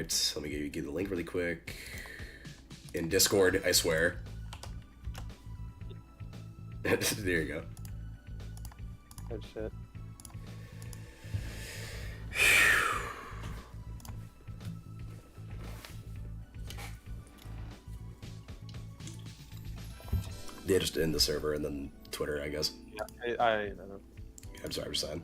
Alright, let me give you the link really quick. In Discord, I swear. There you go. Good shit. Yeah, just in the server and then Twitter, I guess. Yeah, I don't know. I'm sorry, I'm just saying.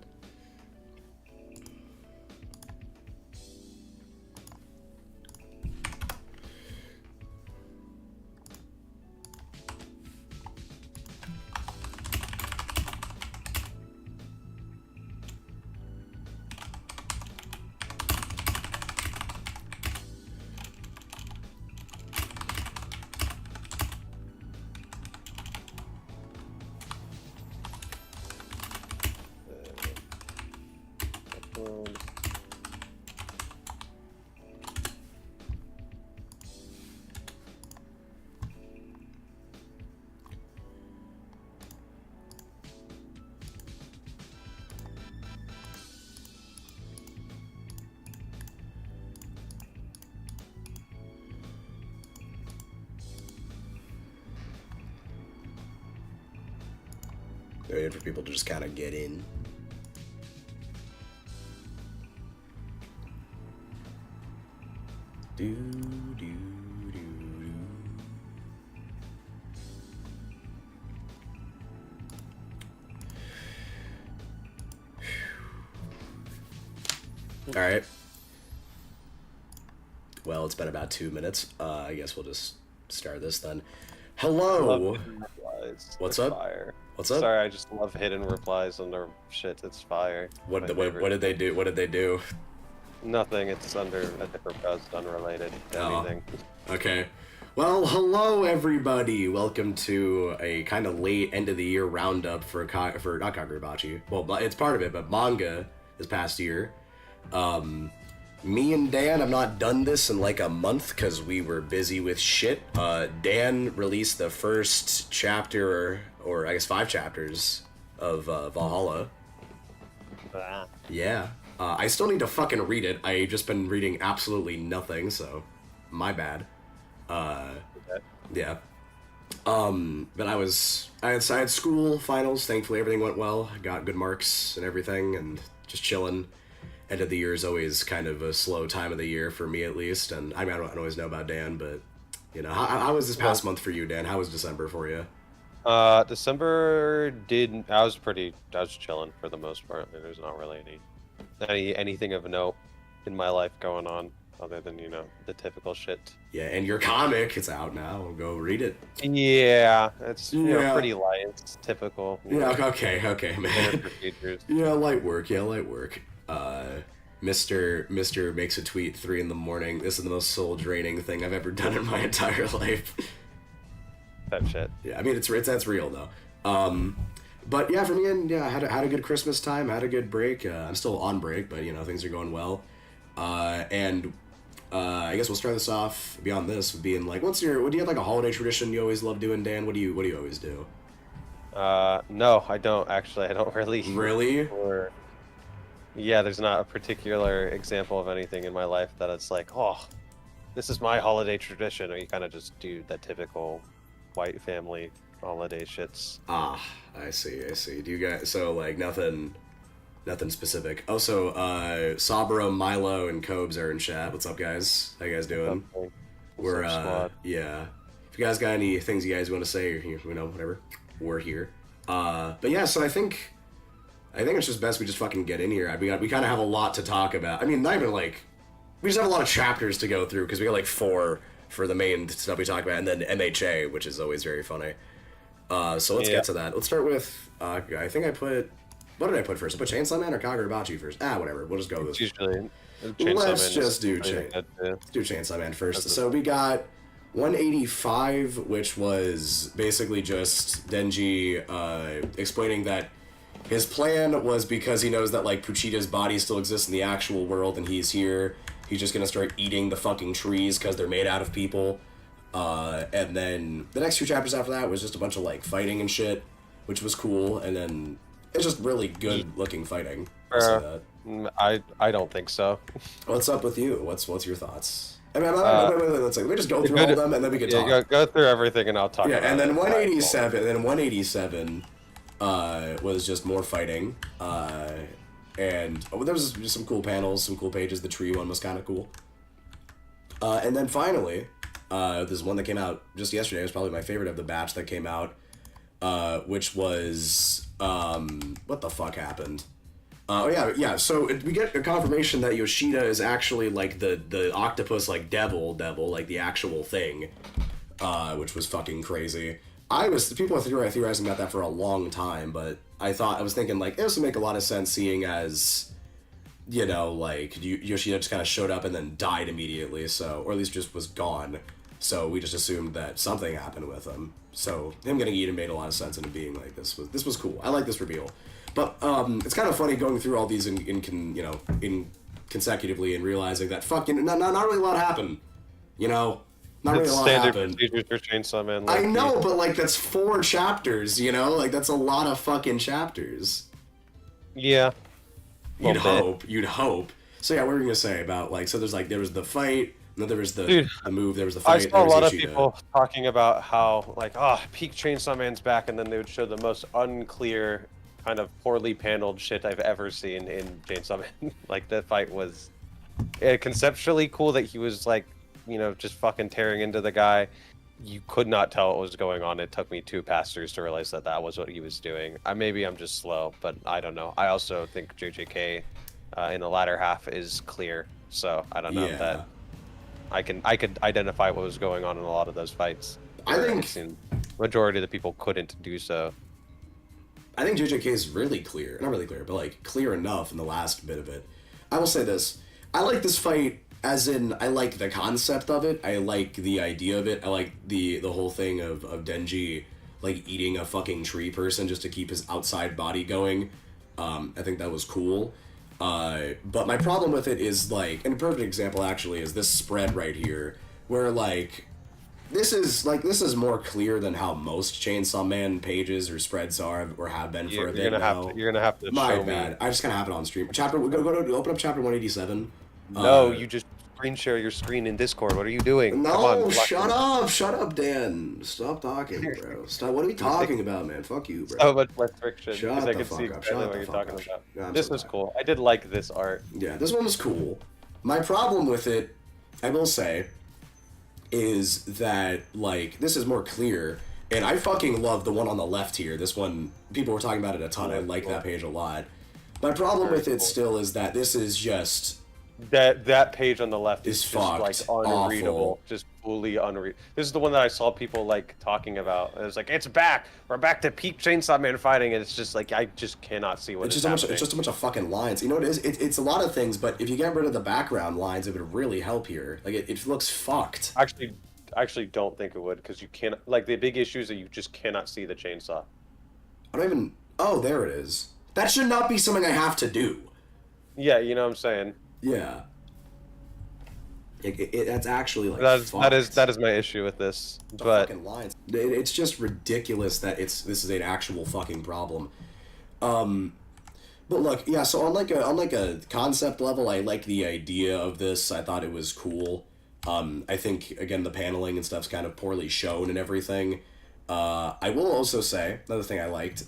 Waiting for people to just kind of get in. Do, do, do, do. All right. Well, it's been about 2 minutes. I guess we'll just start this then. Hello. What's up? Fire. What's up? Sorry, I just love hidden replies under shit. It's fire. What did they do? What did they do? Nothing. It's under a different post, unrelated to anything. Okay. Well, hello everybody. Welcome to a kind of late end of the year roundup for not Kagurabachi. Well, it's part of it, but manga this past year. Me and Dan have not done this in like a month because we were busy with shit. Dan released the first chapter, or I guess 5 chapters of Valhalla. Yeah. I still need to fucking read it. I've just been reading absolutely nothing, so my bad. Yeah. But I had school, finals, thankfully everything went well. I got good marks and everything, and just chilling. End of the year is always kind of a slow time of the year for me, at least. And I mean, I don't always know about Dan, but you know, how was this past month for you, Dan? How was December for you? December I was chilling for the most part. I mean, there's not really anything of note in my life going on other than, you know, the typical shit. Yeah, and your comic, it's out now. We'll go read it. Yeah, it's you know, pretty light. It's typical. Yeah, okay, man. Yeah, light work. Mr. makes a tweet 3 a.m. This is the most soul-draining thing I've ever done in my entire life. That shit. Yeah, I mean, that's real, though. But yeah, for me, and yeah, I had a good Christmas time, had a good break. I'm still on break, but, you know, things are going well. And I guess we'll start this off beyond this with being like, do you have like a holiday tradition you always love doing, Dan? What do you always do? No, I don't actually. I don't really. Really? Yeah, there's not a particular example of anything in my life that it's like, oh, this is my holiday tradition, or you kind of just do the typical white family holiday shits. Ah, I see. Do you guys, so like nothing specific. Also, Sabro, Milo, and Cobes are in chat. What's up, guys? How you guys doing? We're yeah. If you guys got any things you guys want to say, or you know, whatever, we're here. But yeah, so I think it's just best we just fucking get in here. We kind of have a lot to talk about. I mean, not even like, we just have a lot of chapters to go through because we got like 4 for the main stuff we talk about, and then MHA, which is always very funny. So let's get to that. Let's start with, I think what did I put first? I put Chainsaw Man or Kagurabachi first? Whatever. We'll just go with this. Usually, Let's just do Chainsaw Man first. So we got 185, which was basically just Denji explaining that his plan was because he knows that like Puchita's body still exists in the actual world and he's here. He's just gonna start eating the fucking trees because they're made out of people. And then the next 2 chapters after that was just a bunch of like fighting and shit, which was cool. And then it's just really good looking fighting. I'll say that. I don't think so. What's up with you? What's your thoughts? I mean, let's let me just go through all of them, and then we can talk. Go through everything, and I'll talk. Yeah, about and then it. 187, and then 187 was just more fighting, and there was just some cool panels, some cool pages. The tree one was kind of cool. And then finally, there's one that came out just yesterday. It was probably my favorite of the batch that came out, which was what the fuck happened? Yeah. So we get a confirmation that Yoshida is actually like the octopus, like devil, like the actual thing, which was fucking crazy. People were theorizing about that for a long time, but I was thinking like this would make a lot of sense, seeing as, you know, like Yoshida just kind of showed up and then died immediately, or at least just was gone. So we just assumed that something happened with him. So him getting eaten made a lot of sense, and it being like this was cool. I like this reveal. But it's kind of funny going through all these in consecutively and realizing that fucking not really a lot happened, you know, not really a lot happened. Procedures for Chainsaw Man. I know, but like that's 4 chapters, you know, like that's a lot of fucking chapters. Yeah. You'd hope. So yeah, what were you gonna say about like? So there was the fight. And then there was the move. There was the fight. I saw a lot of people talking about how like peak Chainsaw Man's back, and then they would show the most unclear, kind of poorly paneled shit I've ever seen in Chainsaw Man. Like the fight was conceptually cool, that he was like, you know, just fucking tearing into the guy. You could not tell what was going on. It took me 2 pastors to realize that was what he was doing. Maybe I'm just slow, but I don't know. I also think JJK in the latter half is clear, so I don't know if that I could identify what was going on in a lot of those fights. I think majority of the people couldn't do so. I think JJK is really clear. Not really clear, but like clear enough in the last bit of it. I will say this. I like this fight as in I like the concept of it. I like the idea of it. I like the whole thing of Denji like eating a fucking tree person just to keep his outside body going. I think that was cool. But my problem with it is like, and a perfect example actually is this spread right here, where like this is more clear than how most Chainsaw Man pages or spreads are or have been for a bit now. You're gonna have to show me. I just kind of have it on stream. We're gonna open up chapter 187. No, you just screen share your screen in Discord. What are you doing? No, come on, shut up, Dan. Stop talking, bro. Stop. What are we talking about, man? Fuck you, bro. So much less friction. Shut I the can fuck see up. clearly what you're talking about. This was cool. I did like this art. Yeah, this one was cool. My problem with it, I will say, is that like this is more clear, and I fucking love the one on the left here. This one, people were talking about it a ton. I like that page a lot. My problem with it still is that this is just that page on the left is just fucked, like unreadable, awful. just fully unreadable. This is the one that I saw people like talking about. It was like, it's back. We're back to peak Chainsaw Man fighting, and it's just like I just cannot see what it's is happening. It's just a bunch of fucking lines. You know what it is? It's a lot of things, but if you get rid of the background lines, it would really help here. Like it looks fucked. Actually don't think it would, because you can't, like, the big issue is that you just cannot see the chainsaw. I don't even. Oh, there it is. That should not be something I have to do. Yeah, you know what I'm saying. Yeah. That's actually like that is my issue with this. The but fucking lines. It's just ridiculous that this is an actual fucking problem. But look, yeah. So on like a concept level, I like the idea of this. I thought it was cool. I think again the paneling and stuff's kind of poorly shown and everything. I will also say another thing I liked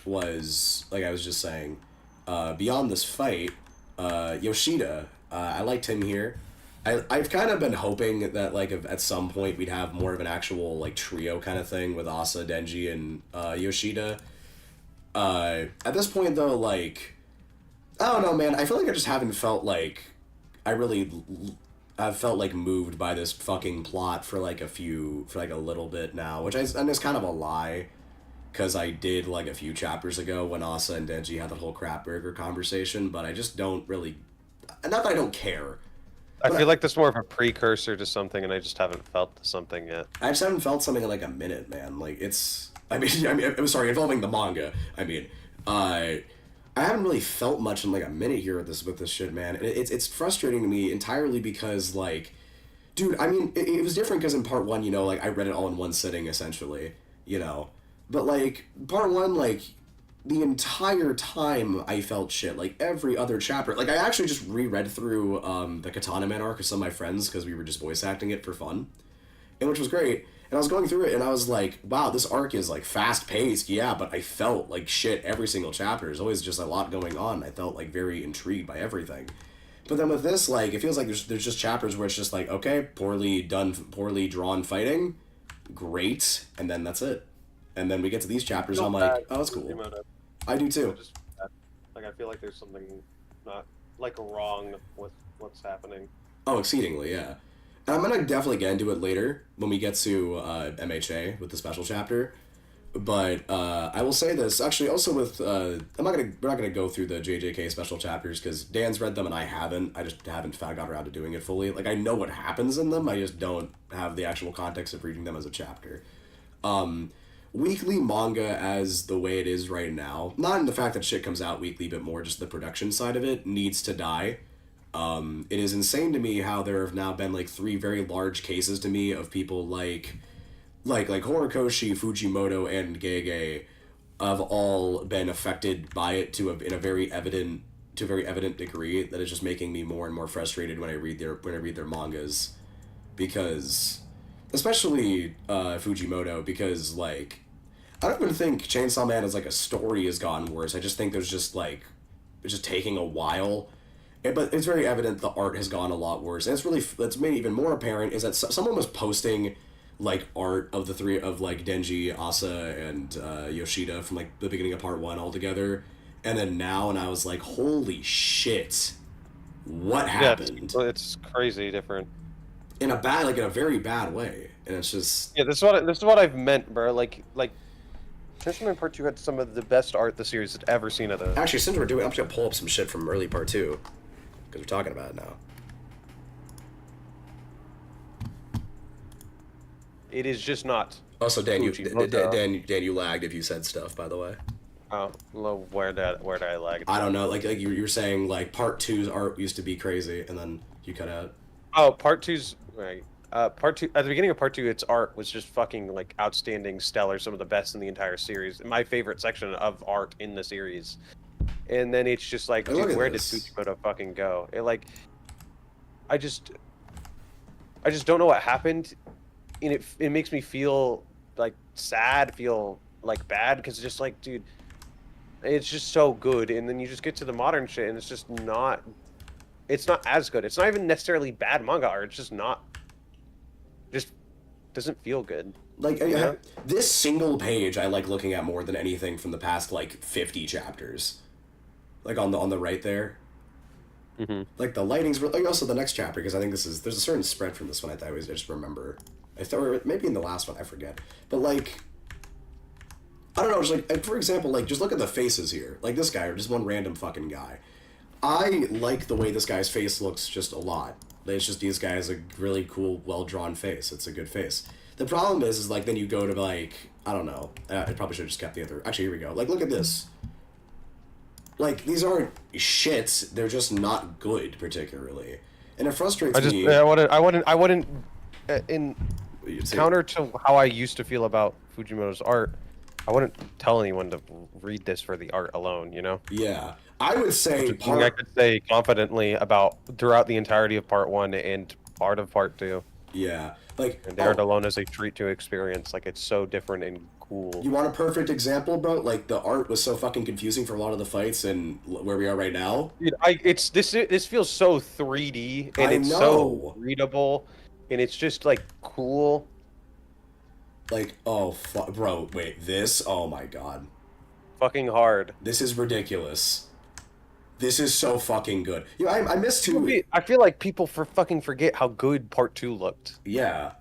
was, like I was just saying, beyond this fight, Yoshida. I liked him here. I've kind of been hoping that like at some point we'd have more of an actual like trio kind of thing with Asa, Denji, and Yoshida. At this point though, like I don't know, man. I feel like I just haven't felt like I've felt like moved by this fucking plot for like a little bit now, and it's kind of a lie, because I did like a few chapters ago when Asa and Denji had the whole crap burger conversation, but I just don't really, not that I don't care. I feel like this is more of a precursor to something, and I just haven't felt something yet. I just haven't felt something in like a minute, man. Like I'm sorry, involving the manga. I haven't really felt much in like a minute here with this shit, man. And it's frustrating to me entirely because like, dude, I mean, it was different because in part 1, you know, like I read it all in one sitting essentially, you know. But like part 1, like the entire time I felt shit. Like, every other chapter. Like, I actually just reread through the Katana Man arc with some of my friends because we were just voice acting it for fun, and which was great. And I was going through it, and I was like, wow, this arc is, like, fast-paced, yeah, but I felt like shit every single chapter. There's always just a lot going on. I felt, like, very intrigued by everything. But then with this, like, it feels like there's just chapters where it's just like, okay, poorly drawn fighting, great, and then that's it. And then we get to these chapters, and I'm like, oh, that's cool. I do too. Like, I feel like there's something not, like, wrong with what's happening. Oh, exceedingly, yeah. And I'm gonna definitely get into it later when we get to MHA with the special chapter. But I will say this actually also with we're not gonna go through the JJK special chapters because Dan's read them and I haven't. I just haven't got around to doing it fully. Like, I know what happens in them. I just don't have the actual context of reading them as a chapter. Weekly manga as the way it is right now, not in the fact that shit comes out weekly, but more just the production side of it, needs to die. It is insane to me how there have now been like 3 very large cases to me of people like Horikoshi, Fujimoto, and Gege have all been affected by it to a very evident degree that is just making me more and more frustrated when I read their mangas, because especially Fujimoto, because like I don't even think Chainsaw Man as like a story has gotten worse. I just think there's just like it's just taking a while. But it's very evident the art has gone a lot worse, and it's made even more apparent is that someone was posting like art of the 3 of like Denji, Asa, and Yoshida from like the beginning of part 1 all together, and then now, and I was like, holy shit, what happened? Yeah, it's crazy different in a very bad way, and it's just this is what I've meant, bro. Like Chainsaw Man Part 2 had some of the best art the series had ever seen of it. Actually, since we're doing, I'm just gonna pull up some shit from early part 2. Because we're talking about it now. It is just not. Also, Dan, you lagged if you said stuff, by the way. Oh, well, where did I lag? I don't know. Like you were saying, like part 2's art used to be crazy, and then you cut out. Oh, part 2's right. Part 2 at the beginning of part 2, its art was just fucking like outstanding, stellar, some of the best in the entire series. My favorite section of art in the series. And then it's just like, dude, where did Fujimoto fucking go? It like, I just don't know what happened, and it makes me feel like sad, feel like bad, because it's just like, dude, it's just so good, and then you just get to the modern shit, and it's just not, it's not as good. It's not even necessarily bad manga art. It's just not, just doesn't feel good. Like, you know? This single page I like looking at more than anything from the past like 50 chapters. Like on the right there, like the lighting's like also the next chapter, because I think there's a certain spread from this one. I just remember, I thought maybe in the last one, I forget, but like I don't know, just like for example, like just look at the faces here, like this guy or just one random fucking guy. I like the way this guy's face looks just a lot. It's just these guys a really cool, well drawn face. It's a good face. The problem is like then you go to like I don't know. I probably should have just kept the other. Actually, here we go. Like look at this. Like, these aren't shits, they're just not good, particularly. And it frustrates me. I wouldn't, in counter to how I used to feel about Fujimoto's art, I wouldn't tell anyone to read this for the art alone, you know? Yeah. I would say I could say confidently about throughout the entirety of part 1 and part of part 2. Yeah. Like, and art alone is a treat to experience. Like, it's so different and cool. You want a perfect example, bro? Like, the art was so fucking confusing for a lot of the fights, and where we are right now. Dude, this feels so 3D, and it's so readable, and it's just like cool. Like, oh, bro, wait, this? Oh my god. Fucking hard. This is ridiculous. This is so fucking good. You know, I miss too. I feel like people fucking forget how good part 2 looked. Yeah.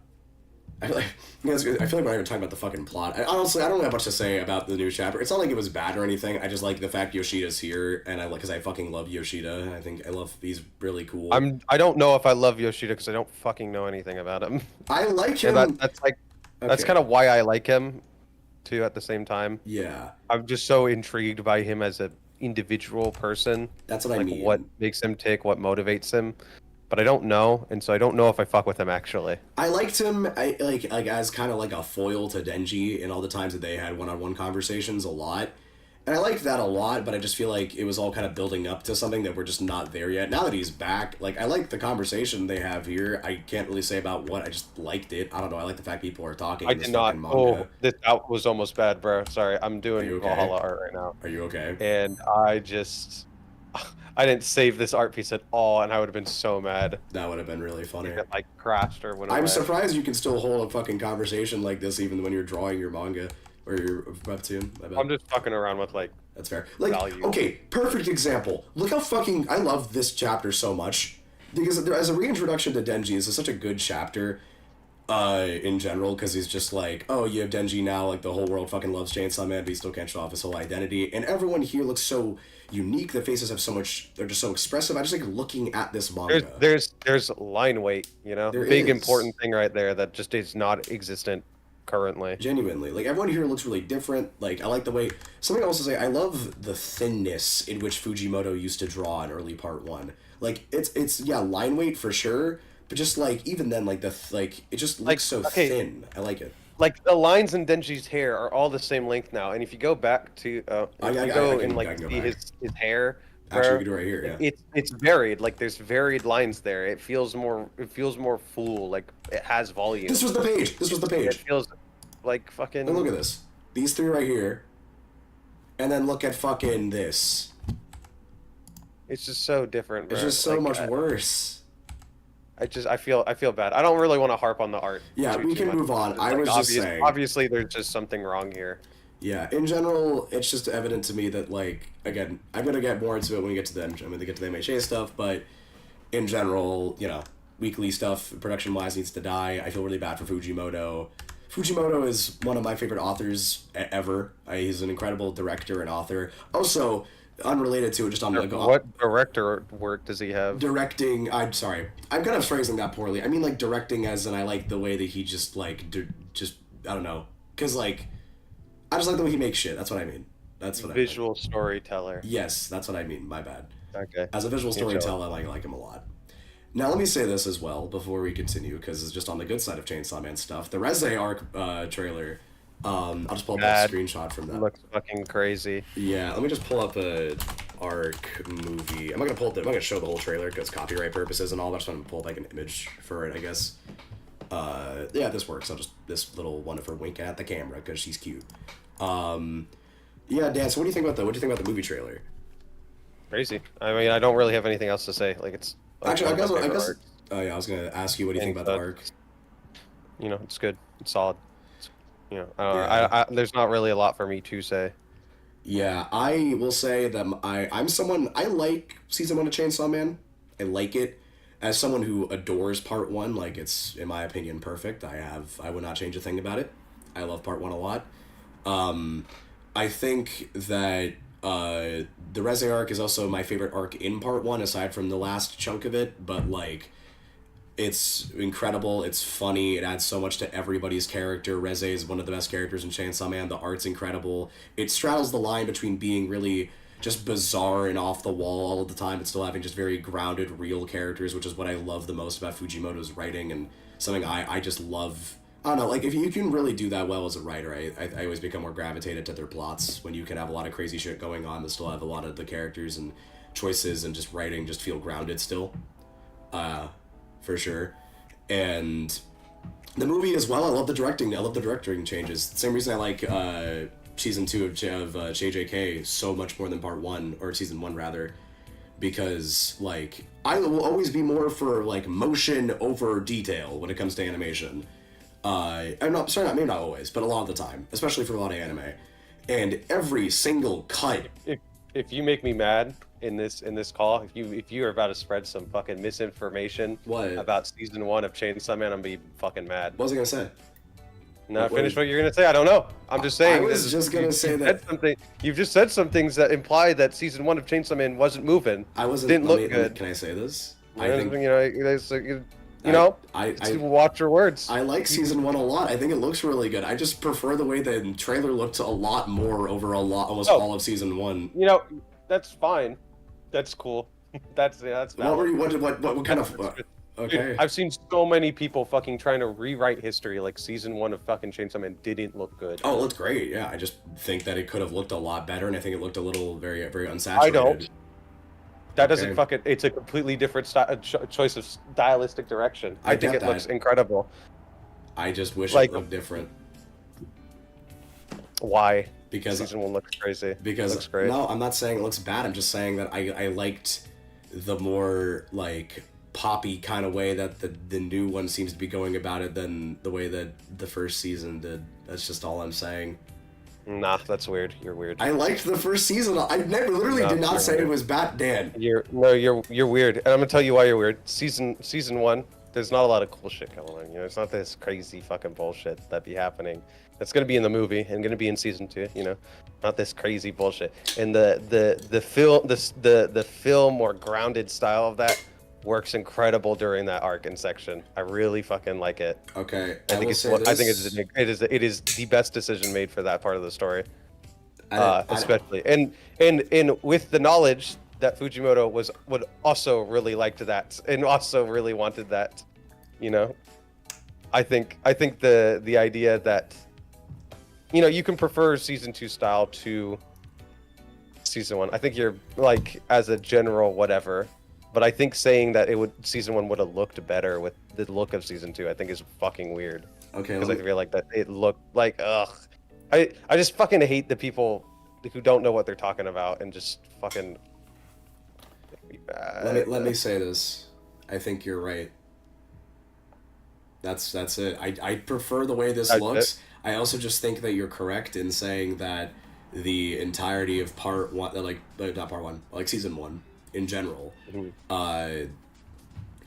I feel like we're not even talking about the fucking plot. Honestly, I don't have much to say about the new chapter. It's not like it was bad or anything. I just like the fact Yoshida's here, and because I fucking love Yoshida. I think he's really cool. I don't know if I love Yoshida because I don't fucking know anything about him. I like him. That's like that's kind of why I like him, too. At the same time. Yeah. I'm just so intrigued by him as a individual person. That's what I mean. What makes him tick, what motivates him, but I don't know, and so I don't know if I fuck with him actually. I liked him like as kind of like a foil to Denji in all the times that they had one-on-one conversations a lot, And I liked that a lot, but I just feel like it was all kind of building up to something that we're just not there yet. Now that he's back, like, I like the conversation they have here. I can't really say about what, I just liked it. I don't know, I like the fact people are talking in this fucking manga. Oh, this out was almost bad, bro. Sorry, I'm doing okay? Valhalla art right now. Are you okay? And I didn't save this art piece at all, and I would have been so mad. That would have been really funny. It, like, crashed or whatever. I'm surprised you can still hold a fucking conversation like this even when you're drawing your manga. Or your webtoon. I'm just fucking around with, like, that's fair. Like, value. Okay, perfect example. Look how fucking... I love this chapter so much. Because as a reintroduction to Denji, this is such a good chapter in general, because he's just like, oh, you have Denji now, like, the whole world fucking loves Chainsaw Man, but he still can't show off his whole identity. And everyone here looks so unique. The faces have so much... They're just so expressive. I just like looking at this manga. There's line weight, you know? Big important thing right there that just is not existent currently. Genuinely. Like, everyone here looks really different. Like, I like the way... Something else to say, I love the thinness in which Fujimoto used to draw in early part 1. Like, it's yeah, line weight for sure, but just, like, even then, like, it just looks so thin. I like it. Like, the lines in Denji's hair are all the same length now, and if you go back to... see his hair... Actually, we can do it right here, yeah. It's varied. Like, there's varied lines there. It feels more full. Like, it has volume. This was the page. It feels like fucking... And look at this. These three right here. And then look at fucking this. It's just so different, bro. It's just so much worse. I feel bad. I don't really want to harp on the art. Yeah, we can move on. I was just saying. Obviously, there's just something wrong here. Yeah, in general, it's just evident to me that, like, again, I'm going to get more into it when we get to I'm going to get to the MHA stuff, but in general, you know, weekly stuff, production-wise, needs to die. I feel really bad for Fujimoto. Fujimoto is one of my favorite authors ever. He's an incredible director and author. Also, unrelated to it, just on the... What director work does he have? Directing, I'm sorry. I'm kind of phrasing that poorly. I mean, like, directing as in I like the way that he just, like, I don't know. Because, like... I just like the way he makes shit. That's what I mean. That's what visual storyteller. Yes, that's what I mean. My bad. Okay. As a visual storyteller, I like him a lot. Now, let me say this as well before we continue, because it's just on the good side of Chainsaw Man stuff. The Reze arc trailer. I'll just pull up a screenshot from that. Looks fucking crazy. Yeah, let me just pull up a arc movie. I'm not gonna show the whole trailer because copyright purposes and all. I just want to pull up like an image for it, I guess. Yeah, this works. I'll just this little one of her winking at the camera because she's cute. Yeah, Dan. So what do you think about the movie trailer? Crazy. I mean, I don't really have anything else to say. Like, it's actually, I guess. Oh yeah, I was gonna ask you what do you think about the arc. You know, it's good. It's solid. You know, I there's not really a lot for me to say. Yeah, I will say that I'm someone I like season 1 of Chainsaw Man. I like it. As someone who adores part 1, like, it's, in my opinion, perfect. I would not change a thing about it. I love part 1 a lot. I think that the Reze arc is also my favorite arc in part 1, aside from the last chunk of it, but, like, it's incredible, it's funny, it adds so much to everybody's character. Reze is one of the best characters in Chainsaw Man, the art's incredible. It straddles the line between being really... just bizarre and off the wall all of the time, but still having just very grounded, real characters, which is what I love the most about Fujimoto's writing, and something I just love. I don't know, like, if you can really do that well as a writer, I always become more gravitated to their plots, when you can have a lot of crazy shit going on, but still have a lot of the characters and choices and just writing just feel grounded still. For sure. And the movie as well, I love the directing. I love the directing changes. Same reason I like, season 2 of JJK so much more than part 1, or season 1 rather, because, like, I will always be more for, like, motion over detail when it comes to animation. I'm not, sorry, maybe not always, but a lot of the time, especially for a lot of anime. And every single cut. If you make me mad in this call, if you are about to spread some fucking misinformation about season 1 of Chainsaw Man, I'm gonna be fucking mad. What was I gonna say? No, finish what you're gonna say. I don't know. I'm just saying. I was just gonna say that you've just said some things that imply that season 1 of Chainsaw Man wasn't moving. Didn't look good. Can I say this? I think watch your words. I like season 1 a lot. I think it looks really good. I just prefer the way the trailer looked a lot more over almost all of season 1. You know, that's fine. That's cool. That's valid. What kind of? Okay. Dude, I've seen so many people fucking trying to rewrite history, like season 1 of fucking Chainsaw Man didn't look good. Oh, it looked great. Yeah, I just think that it could have looked a lot better, and I think it looked a little very, very unsaturated. I don't. That Okay. doesn't fucking. It's a completely different choice of stylistic direction. I think get it that. looks incredible. I just wish Like- it looked different. Why? Because Season 1 looks crazy. Because it looks great. No, I'm not saying it looks bad. I'm just saying that I liked the more like poppy kind of way that the new one seems to be going about it than the way that the first season did. That's just all I'm saying. Nah, that's weird. You're weird. I liked the first season. I never literally No, did not you're say weird. it was bad, Dan. You're weird, and I'm gonna tell you why you're weird. Season 1, there's not a lot of cool shit going on. You know, it's not this crazy fucking bullshit that be happening. That's gonna be in the movie and gonna be in season 2. You know, not this crazy bullshit. And the film more grounded style of that works incredible during that arc and section. I really fucking like it. Okay, I think it is the best decision made for that part of the story. Especially and with the knowledge that Fujimoto would also really liked that and also really wanted that, you know. I think the idea that, you know, you can prefer season 2 style to season 1. I think you're like, as a general whatever, but I think saying that season 1 would have looked better with the look of season 2, I think is fucking weird. Okay, Because I feel like that it looked like ugh. I just fucking hate the people who don't know what they're talking about and just fucking. Let me say this. I think you're right. That's it. I prefer the way this looks. I also just think that you're correct in saying that the entirety of part 1, like not part 1, like season 1 in general,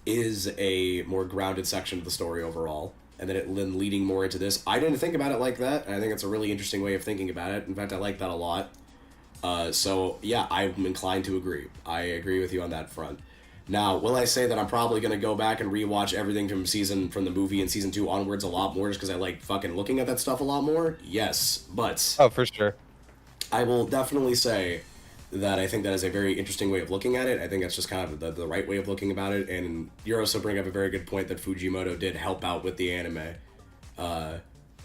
is a more grounded section of the story overall. And then leading more into this. I didn't think about it like that, and I think it's a really interesting way of thinking about it. In fact, I like that a lot. So, yeah, I'm inclined to agree. I agree with you on that front. Now, will I say that I'm probably going to go back and rewatch everything from the movie and season 2 onwards a lot more just because I like fucking looking at that stuff a lot more? Yes, but... Oh, for sure. I will definitely say that I think that is a very interesting way of looking at it. I think that's just kind of the right way of looking about it, and you're also bringing up a very good point that Fujimoto did help out with the anime.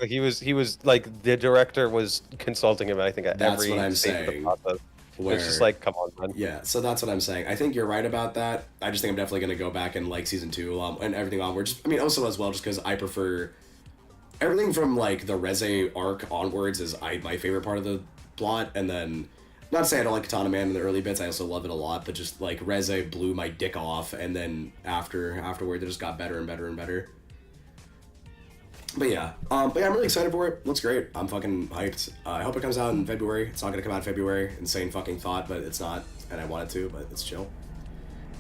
He was like, the director was consulting him, I think, at That's every what I'm stage of the saying. process. Where, it's just like, come on, man. Yeah, so that's what I'm saying. I think you're right about that. I just think I'm definitely going to go back and like season 2 and everything onwards. I mean, also as well, just because I prefer everything from like the Reze arc onwards is my favorite part of the plot, and then not to say I don't like Katana Man in the early bits. I also love it a lot, but just like Reze blew my dick off, and then afterward it just got better and better and better. But yeah, I'm really excited for it. Looks great. I'm fucking hyped. I hope it comes out in February. It's not gonna come out in February. Insane fucking thought, but it's not, and I want it to, but it's chill.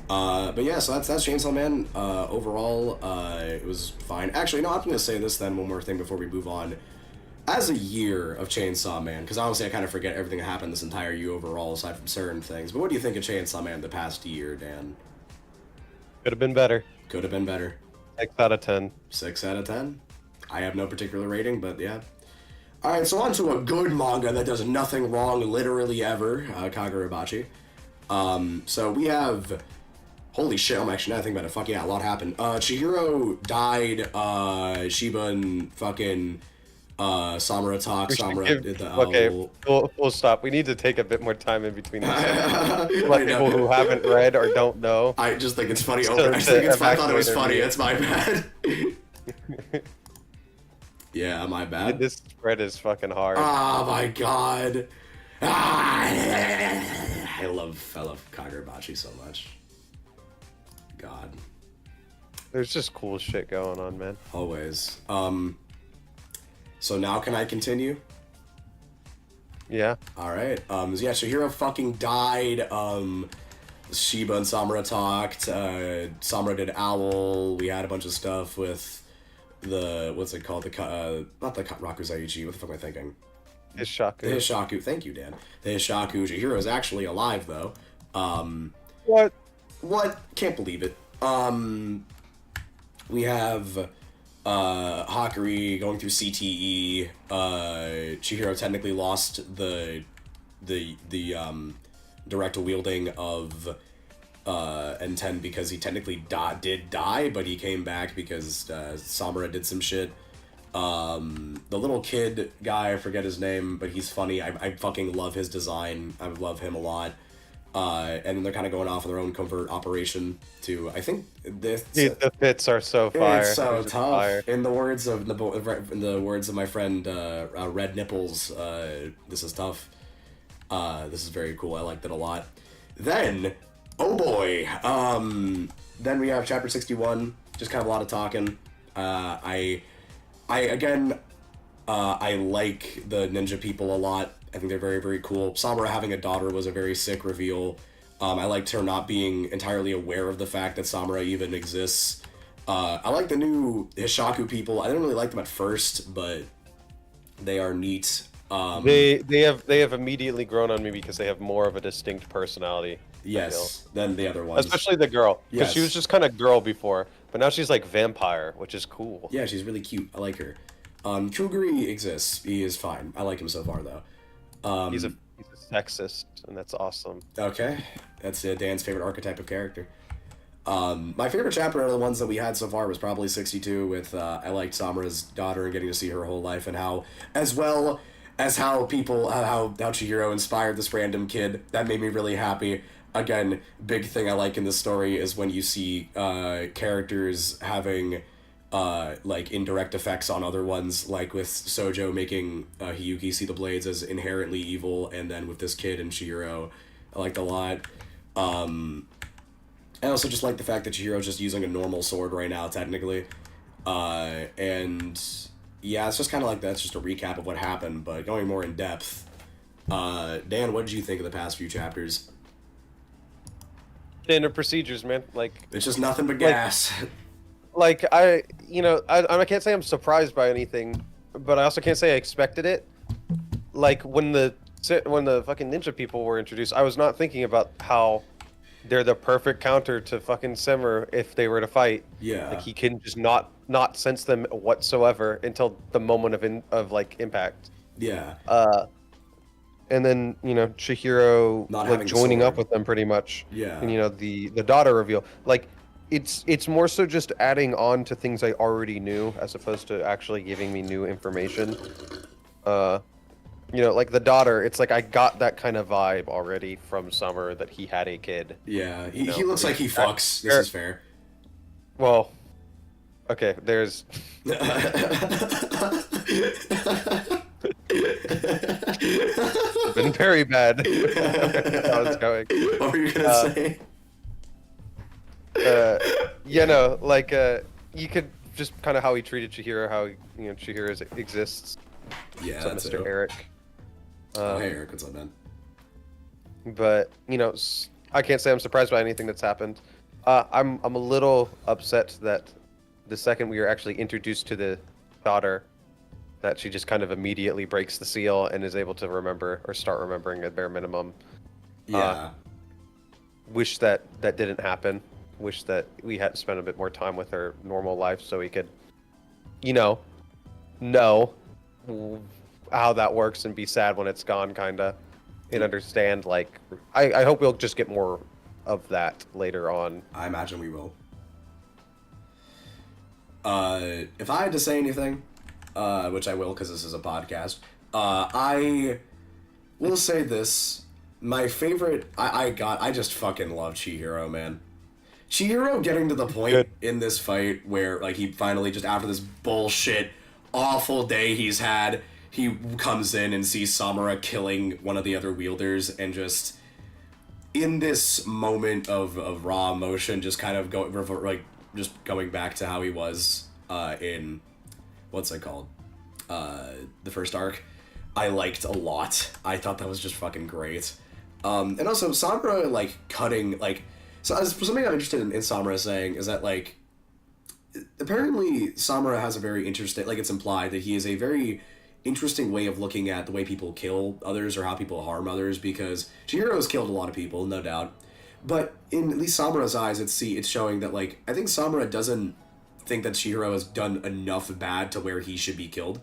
But yeah, so that's Chainsaw Man. Overall, it was fine. Actually, no, I'm gonna say this then, one more thing before we move on. As a year of Chainsaw Man, because honestly I kind of forget everything that happened this entire year overall, aside from certain things. But what do you think of Chainsaw Man the past year, Dan? Could have been better. Could have been better. 6 out of 10. 6 out of 10? I have no particular rating, but yeah. Alright, so on to a good manga that does nothing wrong literally ever, Kagurabachi. So we have... Holy shit, I'm actually not thinking about it. Fuck yeah, a lot happened. Chihiro died, Shiba fucking... Samura talk. Samura did the owl. Okay, we'll stop. We need to take a bit more time in between these. Like people who haven't read or don't know. I just think it's funny. So I think it's. I thought it was evacuate funny. their It's my bad. Yeah, my bad. This spread is fucking hard. Oh my god. I love Kagurabachi so much. God. There's just cool shit going on, man. Always. So now can I continue? Yeah. Alright. Yeah, Chihiro fucking died. Shiba and Samura talked. Samura did Owl. We had a bunch of stuff with the, what's it called? Not the Rakuzaichi. What the fuck am I thinking? Hishaku. The Hishaku. Thank you, Dan. The Hishaku. Chihiro is actually alive, though. What? What? Can't believe it. We have Hakari going through CTE. Chihiro technically lost the direct wielding of and 10 because he technically did die, but he came back because Samura did some shit. The little kid guy, I forget his name, but he's funny. I fucking love his design. I love him a lot. And they're kind of going off on their own covert operation to, I think this. Dude, the fits are so fire. It's so tough. Fire. In the words of my friend Red Nipples, this is tough. This is very cool. I liked it a lot. Then, oh boy. Then we have chapter 61. Just kind of a lot of talking. I like the ninja people a lot. I think they're very, very cool. Samura having a daughter was a very sick reveal. I liked her not being entirely aware of the fact that Samura even exists. I like the new Hishaku people. I didn't really like them at first, but they are neat. They have immediately grown on me because they have more of a distinct personality. Yes, than the other ones. Especially the girl, because Yes. she was just kind of girl before, but now she's like vampire, which is cool. Yeah, she's really cute. I like her. Kuguri exists. He is fine. I like him so far, though. He's a sexist, and that's awesome. Okay, that's Dan's favorite archetype of character. My favorite chapter out of the ones that we had so far was probably 62 with I liked Samura's daughter and getting to see her whole life, and how, as well as how Chihiro inspired this random kid. That made me really happy. Again, big thing I like in this story is when you see characters having like indirect effects on other ones, like with Sojo making Hiyuki see the blades as inherently evil, and then with this kid and Chihiro, I liked a lot. I also just like the fact that Chihiro's just using a normal sword right now, technically. And yeah, it's just kind of like that's just a recap of what happened, but going more in depth. Dan, what did you think of the past few chapters? Standard procedures, man. Like, It's just nothing but gas. like I can't say I'm surprised by anything, but I also can't say I expected it. Like when the fucking ninja people were introduced, I was not thinking about how they're the perfect counter to fucking Simmer if they were to fight. Yeah. Like he can just not sense them whatsoever until the moment of like impact. Yeah. And then Chihiro Not like having joining sword. up with them pretty much. Yeah. And the daughter reveal, like it's more so just adding on to things I already knew as opposed to actually giving me new information. Like the daughter, it's like I got that kind of vibe already from Summer that he had a kid. Yeah. He looks like he fucks. This is fair. Well, okay, there's been very bad. How it's going. What were you gonna say? You could just kind of how he treated Chihiro, how Chihiro exists. Yeah, So that's Mr. it. Eric. Oh, hey, Eric, what's up, man? But I can't say I'm surprised by anything that's happened. I'm a little upset that the second we are actually introduced to the daughter, that she just kind of immediately breaks the seal and is able to remember or start remembering at bare minimum. Yeah. Wish that didn't happen. Wish that we had to spend a bit more time with her normal life so we could, know how that works and be sad when it's gone, kinda, and understand. Like, I hope we'll just get more of that later on. I imagine we will. If I had to say anything, which I will because this is a podcast, I will say this. My favorite, I just fucking love Chihiro, man. Chihiro getting to the point in this fight where, like, he finally, just after this bullshit, awful day he's had, he comes in and sees Samura killing one of the other wielders, and just, in this moment of raw emotion, just kind of just going back to how he was in, what's it called? The first arc, I liked a lot. I thought that was just fucking great. And also, Samura, like, cutting, like, so something I'm interested in Samura saying is that, like, apparently Samura has a very interesting, like, it's implied that he has a very interesting way of looking at the way people kill others or how people harm others, because Chihiro has killed a lot of people, no doubt. But in at least Samura's eyes, it's showing that, like, I think Samura doesn't think that Chihiro has done enough bad to where he should be killed.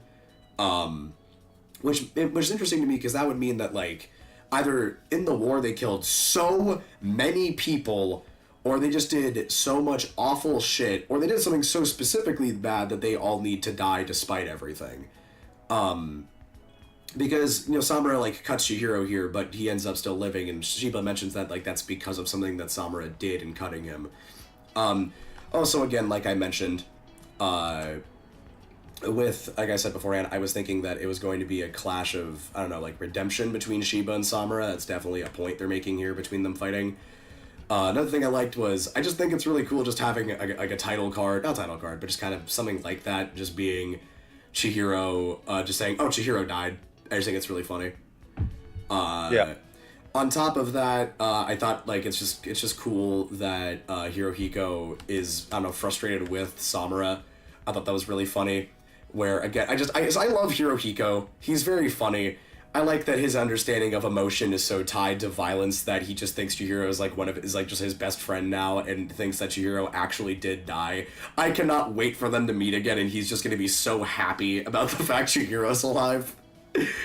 Which is interesting to me, because that would mean that, like, either in the war they killed so many people or they just did so much awful shit, or they did something so specifically bad that they all need to die despite everything. Because, you know, Samura, like, cuts Chihiro here, but he ends up still living, and Shiba mentions that, like, that's because of something that Samura did in cutting him. Also, again, like I mentioned, with, like I said beforehand, I was thinking that it was going to be a clash of, I don't know, like, redemption between Shiba and Samura. That's definitely a point they're making here between them fighting. Another thing I liked was, I just think it's really cool just having, a title card, not title card, but just kind of something like that, just being Chihiro, just saying, oh, Chihiro died. I just think it's really funny. Yeah. On top of that, I thought, like, it's just cool that Hirohiko is, I don't know, frustrated with Samura. I thought that was really funny. Where, again, I love Hirohiko. He's very funny. I like that his understanding of emotion is so tied to violence that he just thinks Chihiro is like just his best friend now, and thinks that Chihiro actually did die. I cannot wait for them to meet again, and he's just gonna be so happy about the fact Chihiro's alive.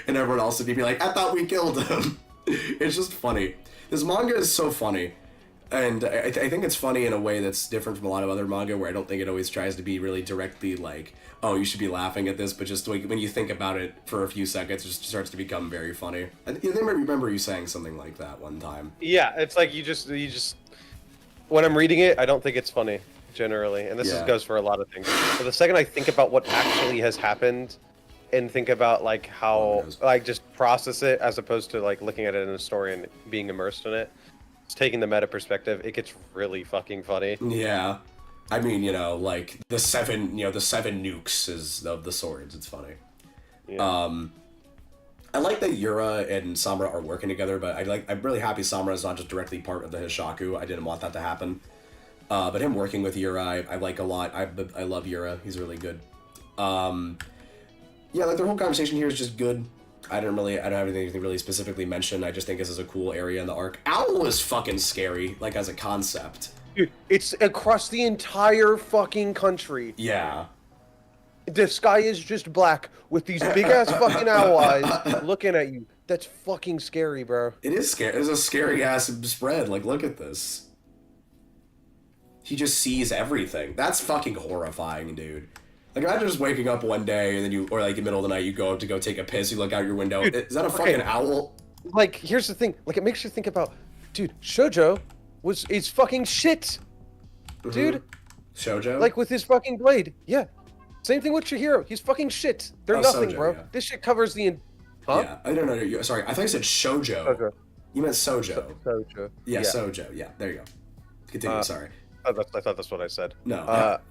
And everyone else would be like, I thought we killed him. It's just funny. This manga is so funny. And I think it's funny in a way that's different from a lot of other manga, where I don't think it always tries to be really directly like, oh, you should be laughing at this, but just like, when you think about it for a few seconds, it just starts to become very funny. I remember you saying something like that one time. Yeah, it's like you just when I'm reading it, I don't think it's funny generally, and this goes for a lot of things. But the second I think about what actually has happened, and think about like how like just process it as opposed to like looking at it in a story and being immersed in it, just taking the meta perspective, it gets really fucking funny. Yeah. I mean, you know, like the seven nukes is of the swords. It's funny. Yeah. I like that Yura and Samura are working together, but I'm really happy Samura is not just directly part of the Hishaku. I didn't want that to happen. But him working with Yura, I like a lot. I love Yura. He's really good. Yeah, like their whole conversation here is just good. I don't have anything really specifically mentioned. I just think this is a cool area in the arc. Owl is fucking scary, like as a concept. Dude, it's across the entire fucking country. Yeah. The sky is just black with these big ass fucking owl eyes looking at you. That's fucking scary, bro. It is scary. It's a scary ass spread. Like, look at this. He just sees everything. That's fucking horrifying, dude. Like, imagine just waking up one day and then or like in the middle of the night, you go up to go take a piss, you look out your window. Dude, is that a fucking owl? Like, here's the thing. Like, it makes you think about, dude, Shoujo is fucking shit. Dude. Shoujo? Like, with his fucking blade. Yeah. Same thing with Chihiro. He's fucking shit. They're nothing, Sojo, bro. Yeah. This shit covers the... Huh? Yeah. I don't know. Sorry. I thought you said Shoujo. You meant Sojo. Sojo. Yeah, Sojo. Yeah, there you go. Continue, sorry. I thought that's what I said. No,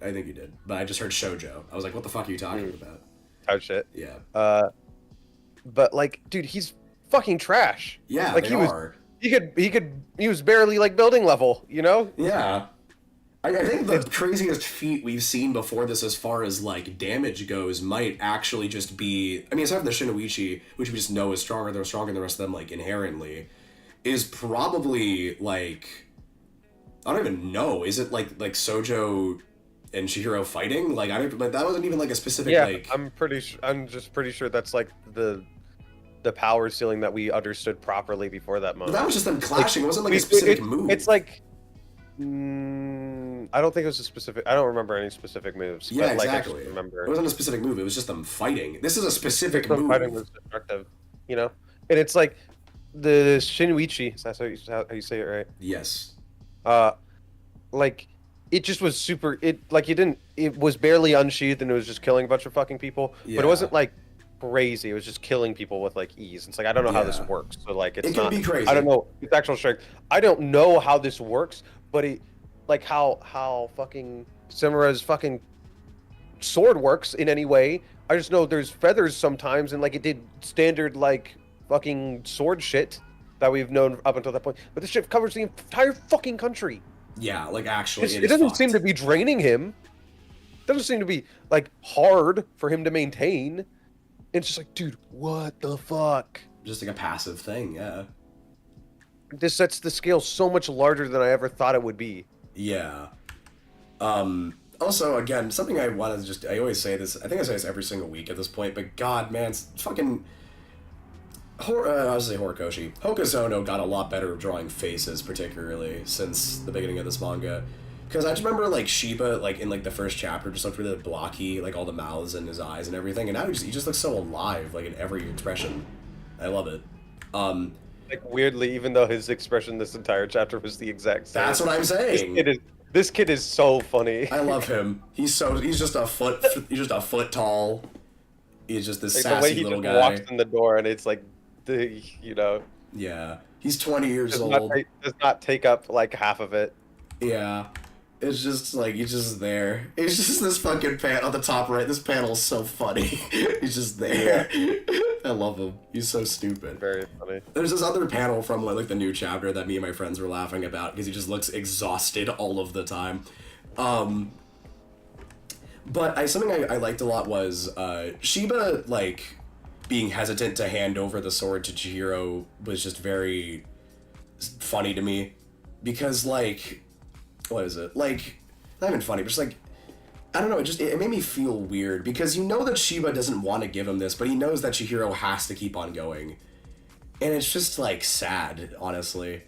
I think you did. But I just heard Shoujo. I was like, what the fuck are you talking about? Oh, shit. Yeah. But, like, dude, he's fucking trash. Yeah, like, he was barely, like, building level, you know? Yeah. I think the craziest feat we've seen before this as far as, like, damage goes might actually just be... I mean, aside from the Shinoichi, which we just know is stronger, they're stronger than the rest of them, like, inherently, is probably, like... I don't even know. Is it, like Sojo and Chihiro fighting? Like, but that wasn't even, like, a specific, like... I'm just pretty sure that's, like, the power ceiling that we understood properly before that moment. But that was just them clashing. It wasn't, like, a specific move. It's, like... I don't think it was a specific. I don't remember any specific moves. Yeah, but, exactly. I just remember. It wasn't a specific move. It was just them fighting. This is a specific move. Fighting was destructive, you know. And it's like the Shinoichi. Is that how you say it, right? Yes. Like it just was super. It was barely unsheathed and it was just killing a bunch of fucking people. Yeah. But it wasn't like crazy. It was just killing people with like ease. It's like I don't know how this works. So like it can be crazy. I don't know its actual strength. I don't know how this works, but it. Like how fucking Samura's fucking sword works in any way. I just know there's feathers sometimes, and like it did standard like fucking sword shit that we've known up until that point. But this shit covers the entire fucking country. Yeah, like actually, it doesn't seem to be draining him. It doesn't seem to be like hard for him to maintain. It's just like, dude, what the fuck? Just like a passive thing, yeah. This sets the scale so much larger than I ever thought it would be. Yeah. Also, again, something I wanted to I always say this, I think I say this every single week at this point, but god, man, it's fucking... I was say Horikoshi. Hokusono got a lot better at drawing faces, particularly since the beginning of this manga. Because I just remember, like, Shiba, like, in, like, the first chapter just looked really blocky, like, all the mouths and his eyes and everything, and now he just looks so alive, like, in every expression. I love it. Like, weirdly, even though his expression this entire chapter was the exact same. That's what I'm saying. This kid is so funny. I love him. He's just a foot tall. He's just this like, sassy little guy. The way he just walks in the door, and it's like, Yeah. He's 20 years old. Does not take up, like, half of it. Yeah. It's just, like, he's just there. It's just this fucking on the top right. This panel's so funny. He's just there. I love him. He's so stupid. Very funny. There's this other panel from, like, the new chapter that me and my friends were laughing about because he just looks exhausted all of the time. But something I liked a lot was Shiba, like, being hesitant to hand over the sword to Chihiro was just very funny to me. Because, like, what is it? Like, not even funny, but just, like, I don't know, it made me feel weird. Because you know that Shiba doesn't want to give him this, but he knows that Chihiro has to keep on going. And it's just, like, sad, honestly.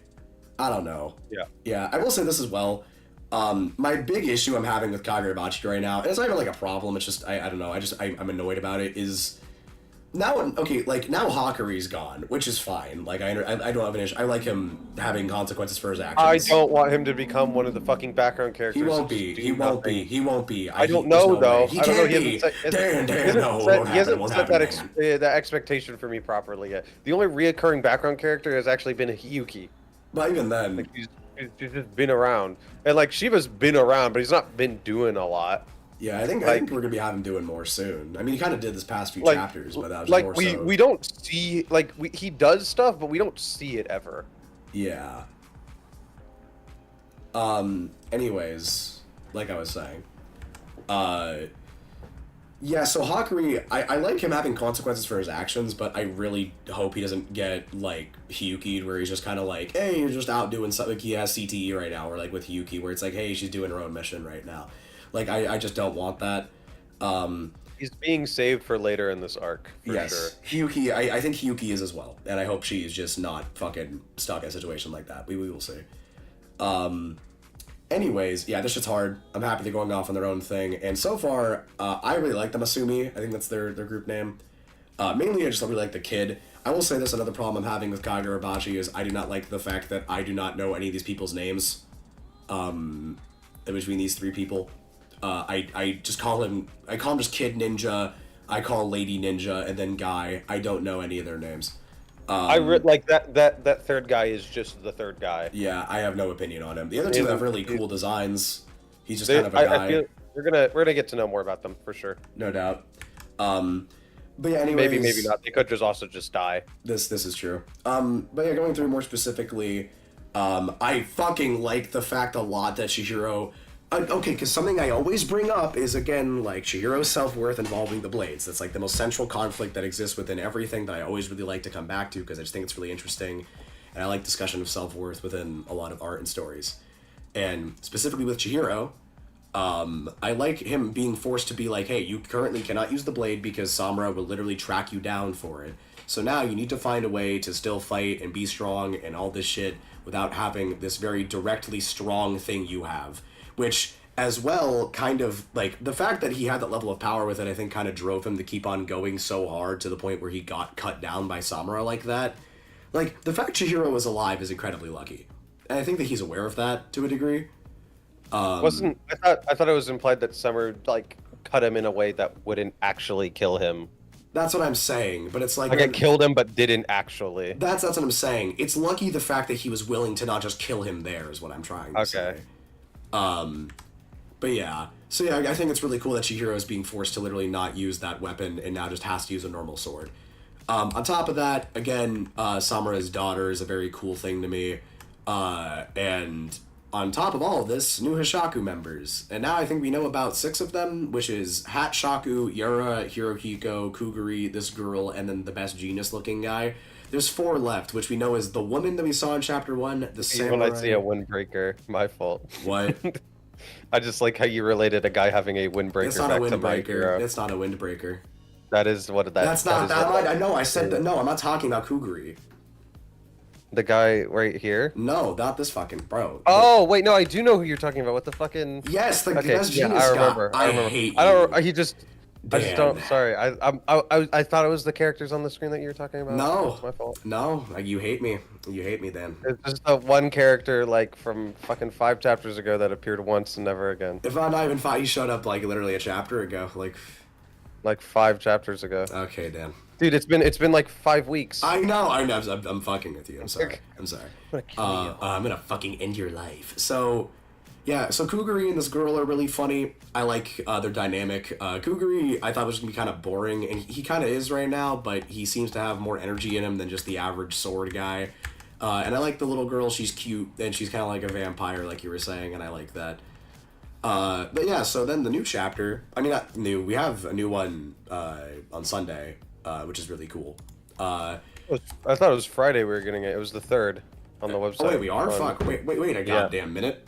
I don't know. Yeah. Yeah, I will say this as well. My big issue I'm having with Kagurabachi right now, and it's not even like a problem, it's just, I don't know, I'm annoyed about it, is now, okay, like, now Hakuri's gone, which is fine. Like, I don't have an issue. I like him having consequences for his actions. I don't want him to become one of the fucking background characters. He won't be. He won't be. He won't be. I don't know, though. He can't be. He hasn't set that expectation for me properly yet. The only reoccurring background character has actually been Hiyuki. But even then... Like, he's just been around. And, like, Shiba's been around, but he's not been doing a lot. Yeah, I think we're gonna be having doing more soon. I mean, he kind of did this past few chapters, but that was like more so. we don't see, like, he does stuff, but we don't see it ever. Yeah. Anyways, like I was saying, yeah. So Hakuri, I like him having consequences for his actions, but I really hope he doesn't get like Hiyuki, where he's just kind of like, hey, you're just out doing something. Like he has CTE right now, or like with Hiyuki, where it's like, hey, she's doing her own mission right now. Like, I just don't want that. He's being saved for later in this arc, for sure. Hiyuki, I think Hiyuki is as well. And I hope she's just not fucking stuck in a situation like that. We will see. Anyways, yeah, this shit's hard. I'm happy they're going off on their own thing. And so far, I really like the Masumi. I think that's their group name. Mainly, I just really like the kid. I will say this, another problem I'm having with Kagurabachi is I do not like the fact that I do not know any of these people's names. Between these three people. I call him just Kid Ninja, I call Lady Ninja, and then Guy. I don't know any of their names. Like that third guy is just the third guy. Yeah, I have no opinion on him. The other two have really cool designs. He's just kind of a guy. I feel we're gonna get to know more about them for sure. No doubt. But yeah, anyways, maybe not. They could just die. This is true. But yeah, going through more specifically, I fucking like the fact a lot that Chihiro. Okay, because something I always bring up is, again, like, Chihiro's self-worth involving the blades. That's, like, the most central conflict that exists within everything that I always really like to come back to, because I just think it's really interesting, and I like discussion of self-worth within a lot of art and stories. And specifically with Chihiro, I like him being forced to be like, hey, you currently cannot use the blade because Samura will literally track you down for it. So now you need to find a way to still fight and be strong and all this shit without having this very directly strong thing you have. Which, as well, kind of, like, the fact that he had that level of power with it, I think, kind of drove him to keep on going so hard to the point where he got cut down by Samura like that. Like, the fact Chihiro is alive is incredibly lucky. And I think that he's aware of that, to a degree. I thought it was implied that Summer, like, cut him in a way that wouldn't actually kill him. That's what I'm saying, but it's like... Like, it killed him, but didn't actually. That's what I'm saying. It's lucky the fact that he was willing to not just kill him there is what I'm trying to say. But yeah. So yeah, I think it's really cool that Chihiro is being forced to literally not use that weapon and now just has to use a normal sword. On top of that, again, Samura's daughter is a very cool thing to me. And on top of all of this, new Hishaku members. And now I think we know about 6 of them, which is Hat Shaku, Yura, Hirohiko, Kuguri, this girl, and then the best genius-looking guy. There's 4 left, which we know is the woman that we saw in Chapter 1, the samurai... When I see a windbreaker, my fault. What? I just like how you related a guy having a windbreaker back to My Hero. It's not a windbreaker. That is what that. That's not that. I know. I said that. No, I'm not talking about Kuguri. The guy right here? No, not this fucking bro. Oh wait, no, I do know who you're talking about. What the fucking? Yes, the Okay, best yeah, genius I remember. guy. I remember. hate I don't. you. He just. Dan. I just don't. Sorry, I thought it was the characters on the screen that you were talking about. No, It's my fault. no, you hate me. You hate me, Dan. It's just the one character like from fucking 5 chapters ago that appeared once and never again. If I'm not even 5, he showed up like literally a chapter ago. Like 5 chapters ago. Okay, Dan. Dude, it's been like 5 weeks. I know. I'm fucking with you. I'm sorry. I'm sorry. I'm gonna kill you. I'm gonna fucking end your life. So, yeah. So Kuguri and this girl are really funny. I like their dynamic. Kuguri, I thought was gonna be kind of boring, and he kind of is right now. But he seems to have more energy in him than just the average sword guy. And I like the little girl. She's cute, and she's kind of like a vampire, like you were saying, and I like that. But yeah. So then the new chapter. I mean, not new. We have a new one on Sunday. Which is really cool. I thought it was Friday we were getting it. It was the 3rd on the website. Oh wait, we are? Fuck. Wait a goddamn minute.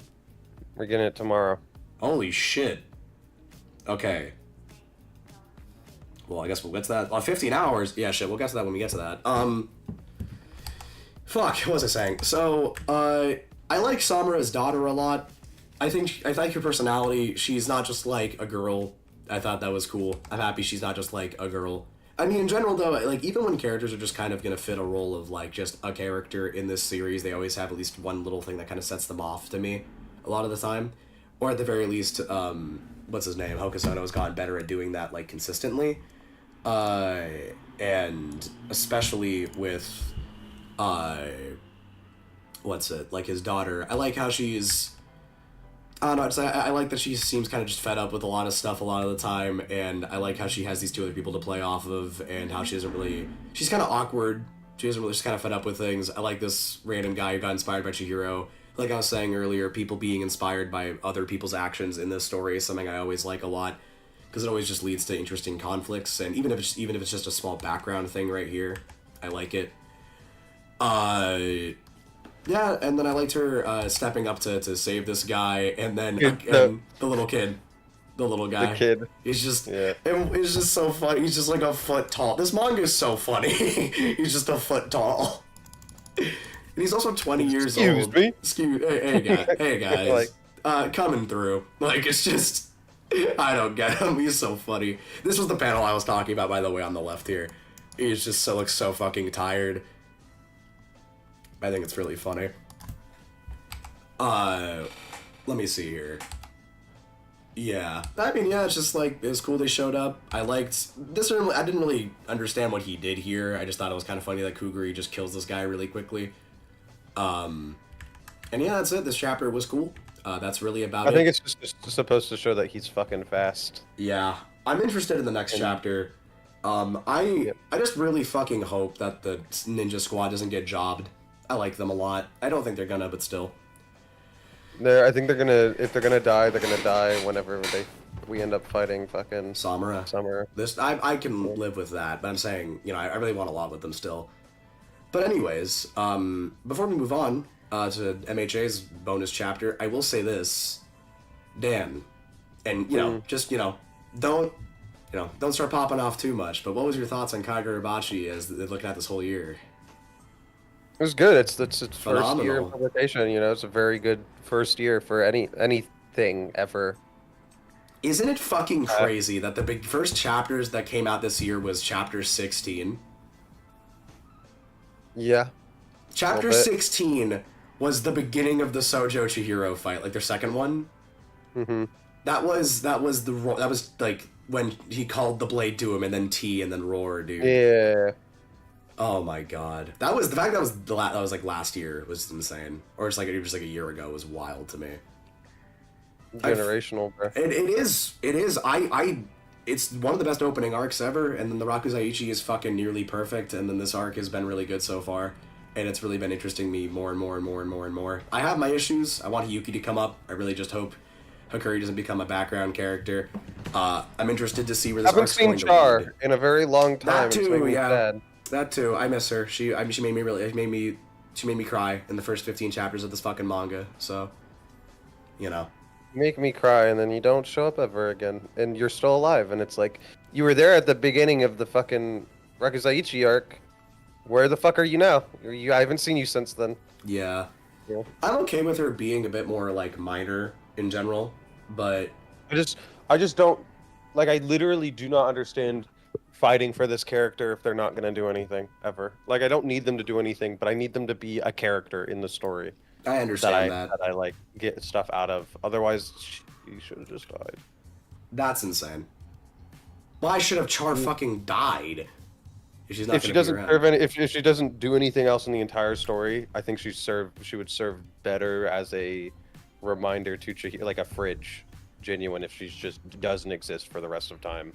We're getting it tomorrow. Holy shit. Okay. Well, I guess we'll get to that. 15 hours? Yeah, shit, we'll get to that when we get to that. Fuck, what was I saying? So, I like Samura's daughter a lot. I like her personality. She's not just like a girl. I thought that was cool. I'm happy she's not just like a girl. I mean, in general, though, like, even when characters are just kind of gonna fit a role of, like, just a character in this series, they always have at least one little thing that kind of sets them off to me a lot of the time. Or at the very least, what's his name? Hokusono has gotten better at doing that, like, consistently. And especially with, like, his daughter. I like how she's... I don't know, I like that she seems kind of just fed up with a lot of stuff a lot of the time, and I like how she has these 2 other people to play off of, and how she doesn't really... She's kind of awkward. She's kind of fed up with things. I like this random guy who got inspired by Chihiro. Like I was saying earlier, people being inspired by other people's actions in this story is something I always like a lot, because it always just leads to interesting conflicts, and even if it's just a small background thing right here, I like it. Yeah, and then I liked her stepping up to save this guy, and then the little kid, the little guy. The kid. He's just, it's just so funny. He's just like a foot tall. This manga is so funny. He's just a foot tall. And he's also 20 years old. Excuse me? Hey guys. Coming through. Like, it's just, I don't get him. He's so funny. This was the panel I was talking about, by the way, on the left here. He just looks so fucking tired. I think it's really funny. Let me see here. Yeah. I mean, yeah, it's just like, it was cool they showed up. I liked this. I didn't really understand what he did here. I just thought it was kind of funny that Kuguri just kills this guy really quickly. And yeah, that's it. This chapter was cool. That's really about it. I think it's just supposed to show that he's fucking fast. Yeah. I'm interested in the next chapter. I just really fucking hope that the ninja squad doesn't get jobbed. I like them a lot. I don't think they're gonna, but still. I think they're gonna. If they're gonna die, they're gonna die whenever we end up fighting fucking Samura. This I can live with that, but I'm saying, you know, I really want a lot with them still. But anyways, before we move on to MHA's bonus chapter, I will say this, Dan, and don't start popping off too much. But what was your thoughts on Kagurabachi as they're looking at this whole year? It was good. It's its first year of publication. You know, it's a very good first year for anything ever. Isn't it fucking crazy that the big first chapters that came out this year was chapter 16? Yeah. Chapter 16 was the beginning of the Sojo Chihiro fight, like their second one. Mm-hmm. That was like when he called the blade to him and then T and then roar, dude. Yeah. Oh my god. That was the fact that was like last year was insane. Or it's like it was like a year ago was wild to me. Generational, bro. It is. It's one of the best opening arcs ever, and then the Rakuzaichi is fucking nearly perfect, and then this arc has been really good so far, and it's really been interesting me more and more and more and more and more. I have my issues. I want Yuki to come up. I really just hope Hakuri doesn't become a background character. I'm interested to see where this arc's going to lead. I haven't seen Char in a very long time. That too, yeah. Sad. That too. I miss her. She made me cry in the first 15 chapters of this fucking manga. So, you know, make me cry, and then you don't show up ever again, and you're still alive, and it's like, you were there at the beginning of the fucking Rakuzaichi arc. Where the fuck are you now? I haven't seen you since then. Yeah. Yeah. I'm okay with her being a bit more, like, minor in general, but... I just don't, like, I literally do not understand fighting for this character if they're not going to do anything, ever. Like, I don't need them to do anything, but I need them to be a character in the story. I understand that. That I, like, get stuff out of. Otherwise, you should have just died. That's insane. Why should have Char fucking died? If she's not If she gonna be doesn't around. serve if she doesn't do anything else in the entire story, I think she would serve better as a reminder to Chihiro, like a fridge, genuine, if she just doesn't exist for the rest of time.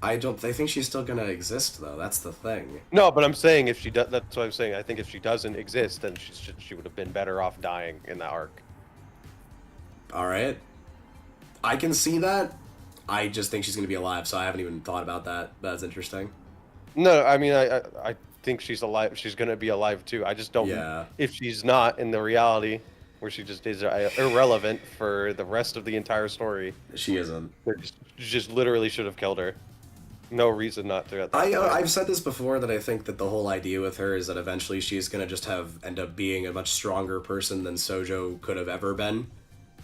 I think she's still gonna exist though. That's the thing. No, but I'm saying if she does, that's what I'm saying. I think if she doesn't exist, then she would have been better off dying in that arc. All right, I can see that. I just think she's gonna be alive, so I haven't even thought about that. That's interesting. No, I mean I think she's alive. She's gonna be alive too. I just don't. Yeah. If she's not in the reality where she just is irrelevant for the rest of the entire story, She isn't. just literally should have killed her. No reason not to. At that point. I've said this before that I think that the whole idea with her is that eventually she's gonna just end up being a much stronger person than Sojo could have ever been,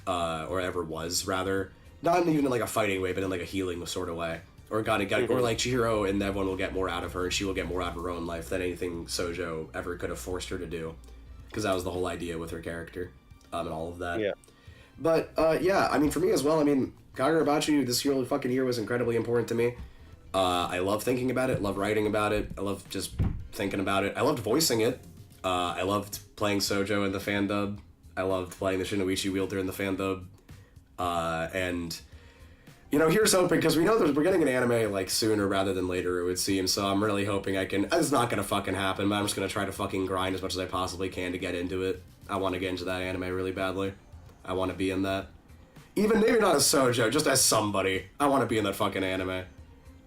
or ever was rather. Not even in like a fighting way, but in like a healing sort of way. Or or like Chihiro and everyone will get more out of her, and she will get more out of her own life than anything Sojo ever could have forced her to do, because that was the whole idea with her character, and all of that. Yeah. But yeah, I mean for me as well. I mean Kagurabachi this fucking year was incredibly important to me. I love thinking about it, love writing about it, I love just thinking about it. I loved voicing it. I loved playing Sojo in the fan dub. I loved playing the Shinoichi wielder in the fan dub. And, you know, here's hoping, because we know we're getting an anime, like, sooner rather than later, it would seem, so I'm really hoping I can... It's not gonna fucking happen, but I'm just gonna try to fucking grind as much as I possibly can to get into it. I want to get into that anime really badly. I want to be in that. Even maybe not as Sojo, just as somebody. I want to be in that fucking anime.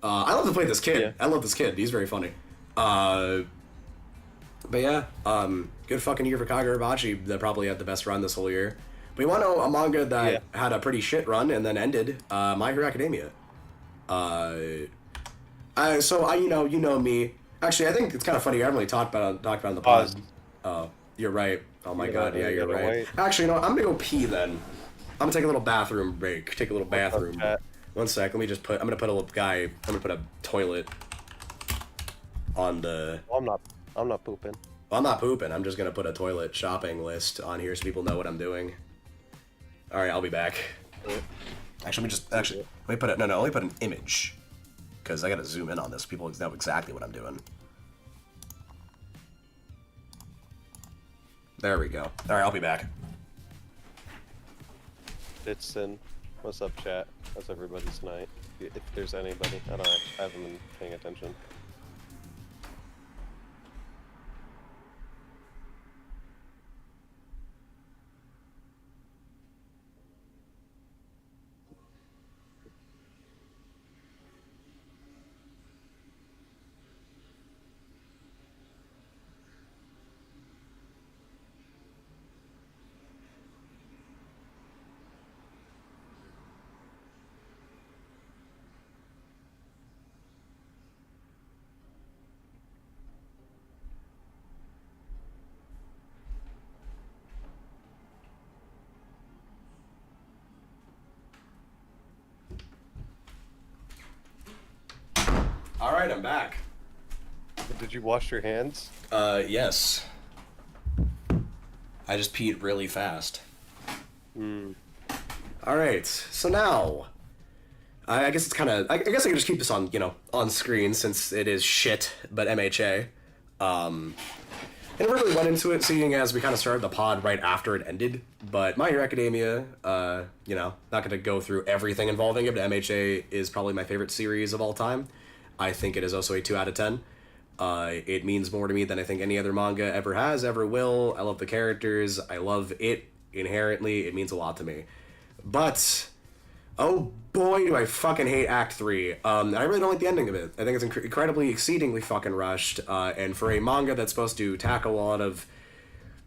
I love to play this kid. Yeah. I love this kid. He's very funny. But yeah, good fucking year for Kagurabachi. That probably had the best run this whole year. But you want to know a manga that had a pretty shit run and then ended? My Hero Academia. You know me. Actually, I think it's kind of funny. I haven't really talked about it on the pod. Oh, you're right. Oh my god, yeah, you're right. Wait. Actually, no, I'm gonna go pee then. I'm gonna take a little bathroom break. Take a little bathroom. One sec. Let me just I'm gonna put a toilet on the. Well, I'm not pooping. Well, I'm not pooping. I'm just gonna put a toilet shopping list on here so people know what I'm doing. All right, I'll be back. Actually, let me put let me put an image, because I gotta zoom in on this. People know exactly what I'm doing. There we go. All right, I'll be back. It's in. What's up, chat? How's everybody's night? If there's anybody, I haven't been paying attention. All right, I'm back. Did you wash your hands? Yes. I just peed really fast. All right, so now, I guess it's kind of. I guess I can just keep this on, on screen since it is shit, but MHA. And I really went into it, seeing as we kind of started the pod right after it ended. But My Hero Academia, not going to go through everything involving it, but MHA is probably my favorite series of all time. I think it is also a 2 out of 10. It means more to me than I think any other manga ever has, ever will. I love the characters. I love it inherently. It means a lot to me. But, oh boy, do I fucking hate Act 3. I really don't like the ending of it. I think it's incredibly, exceedingly fucking rushed. And for a manga that's supposed to tackle a lot of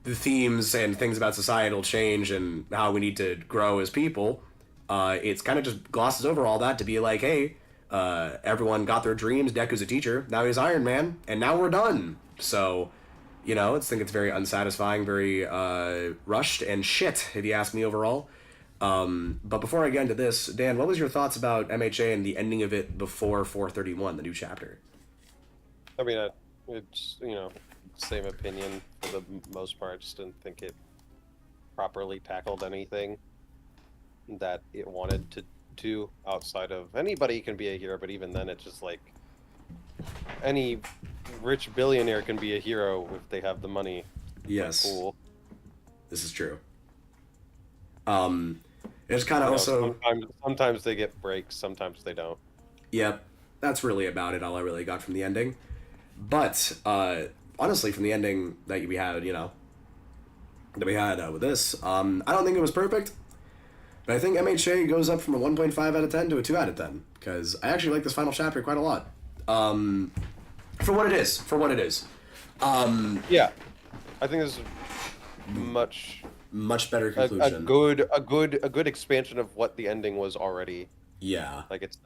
the themes and things about societal change and how we need to grow as people, it's kind of just glosses over all that to be like, hey, everyone got their dreams. Deku's a teacher. Now he's Iron Man, and now we're done. So, I think it's very unsatisfying, very rushed and shit, if you ask me overall. But before I get into this, Dan, what was your thoughts about MHA and the ending of it before 431, the new chapter? I mean, it's, same opinion for the most part. Just didn't think it properly tackled anything that it wanted to do outside of anybody can be a hero, but even then it's just like any rich billionaire can be a hero if they have the money. Yes. Cool. This is true. It's kind of also... Sometimes they get breaks, sometimes they don't. Yep. That's really about it, all I really got from the ending. But, honestly, from the ending that we had, with this, I don't think it was perfect. But I think MHA goes up from a 1.5 out of 10 to a 2 out of 10. Because I actually like this final chapter quite a lot. For what it is. Yeah. I think this is much better conclusion. A good expansion of what the ending was already. Yeah. Like it's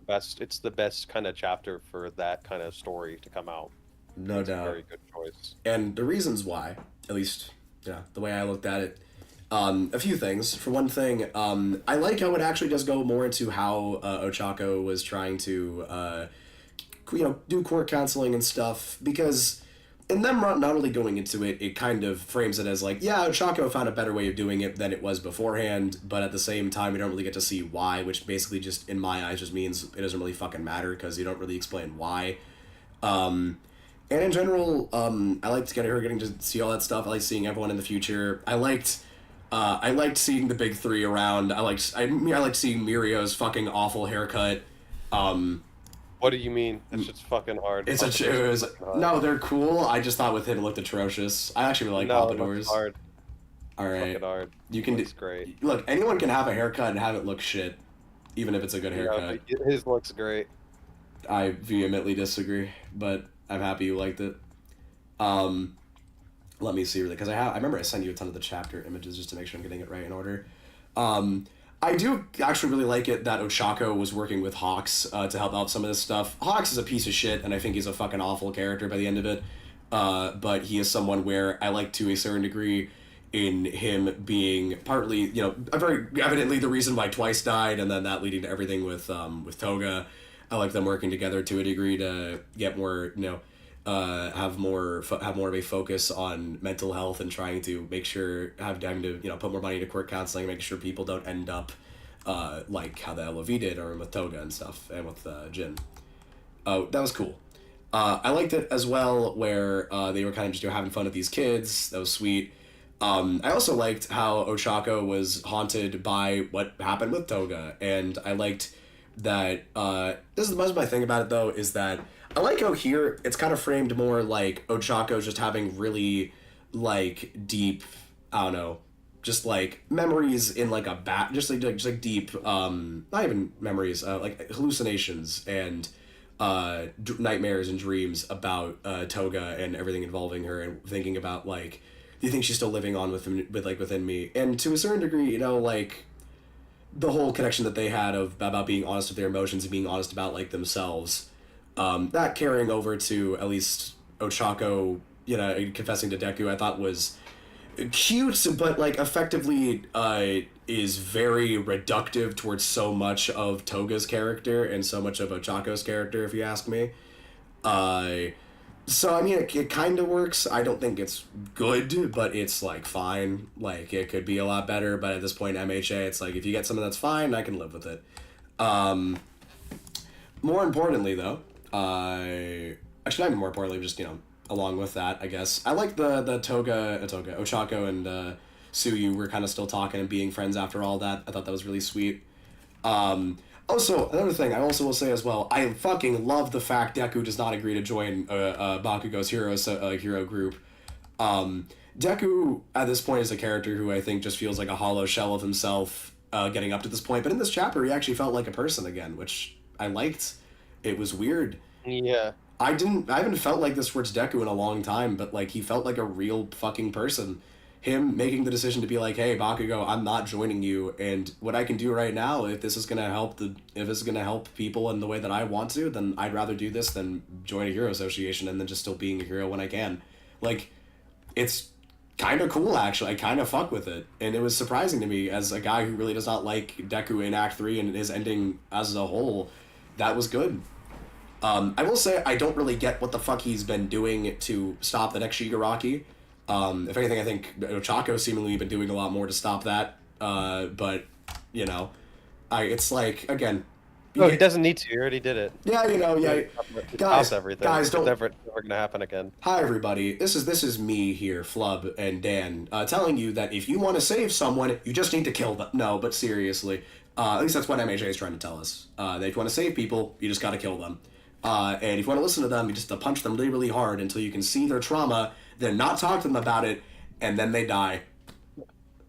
the best kind of chapter for that kind of story to come out. No doubt. A very good choice. And the reasons why, at least, the way I looked at it, a few things. For one thing, I like how it actually does go more into how Ochako was trying to, do court counseling and stuff, because in them not only going into it, it kind of frames it as like, yeah, Ochako found a better way of doing it than it was beforehand, but at the same time, we don't really get to see why, which basically just, in my eyes, just means it doesn't really fucking matter, because you don't really explain why. And in general, I liked getting to see all that stuff. I liked seeing everyone in the future. I liked seeing the big three around. I liked seeing Mirio's fucking awful haircut. What do you mean? It's just fucking hard. No, they're cool. I just thought with him it looked atrocious. I actually really like pompadours. No, hard. All right, fucking hard. You can. Looks great. Look, anyone can have a haircut and have it look shit, even if it's a good haircut. His looks great. I vehemently disagree, but I'm happy you liked it. Let me see really, because I remember I sent you a ton of the chapter images just to make sure I'm getting it right in order. I do actually really like it that Ochako was working with Hawks to help out some of this stuff. Hawks is a piece of shit, and I think he's a fucking awful character by the end of it. But he is someone where I like to a certain degree in him being partly, very evidently the reason why Twice died, and then that leading to everything with Toga. I like them working together to a degree to get more, have more of a focus on mental health and trying to make sure having to put more money into court counseling, make sure people don't end up like how the LOV did or with Toga and stuff and with Jin. That was cool. I liked it as well where they were kind of just having fun with these kids. That was sweet. I also liked how Ochako was haunted by what happened with Toga, and I liked that this is most of my thing about it though is that I like how here it's kind of framed more like Ochako's just having really like deep, I don't know, just like memories in like a just like deep not even memories, like hallucinations and nightmares and dreams about Toga and everything involving her, and thinking about like, do you think she's still living on within me? And to a certain degree, like the whole connection that they had about being honest with their emotions and being honest about like themselves, that carrying over to at least Ochako, confessing to Deku, I thought was cute, but like effectively is very reductive towards so much of Toga's character and so much of Ochako's character, if you ask me. So, I mean, it kind of works. I don't think it's good, but it's, like, fine. Like, it could be a lot better, but at this point, MHA, it's like, if you get something that's fine, I can live with it. More importantly, though, actually, not even more importantly, just, along with that, I guess, I like the Ochako and Suyu were kind of still talking and being friends after all that. I thought that was really sweet. Also, another thing I also will say as well, I fucking love the fact Deku does not agree to join Bakugo's hero group. Deku, at this point, is a character who I think just feels like a hollow shell of himself getting up to this point. But in this chapter, he actually felt like a person again, which I liked. It was weird. Yeah. I haven't felt like this towards Deku in a long time, but like he felt like a real fucking person. him making the decision to be like, hey, Bakugo, I'm not joining you, and what I can do right now, if this is gonna help people in the way that I want to, then I'd rather do this than join a hero association and then just still being a hero when I can. Like, it's kind of cool, actually. I kind of fuck with it, and it was surprising to me as a guy who really does not like Deku in Act 3 and his ending as a whole. That was good. I will say I don't really get what the fuck he's been doing to stop the next Shigaraki. If anything, I think Chaco's seemingly been doing a lot more to stop that. But, you know, it's like, again... he doesn't need to. He already did it. Yeah, you know, yeah. Guys, don't... It's never going to happen again. Hi, everybody. This is me here, Flub and Dan, telling you that if you want to save someone, you just need to kill them. No, but seriously. At least that's what MHA is trying to tell us. That if you want to save people, you just got to kill them. And if you want to listen to them, you just punch them really, really hard until you can see their trauma, then not talk to them about it, and then they die.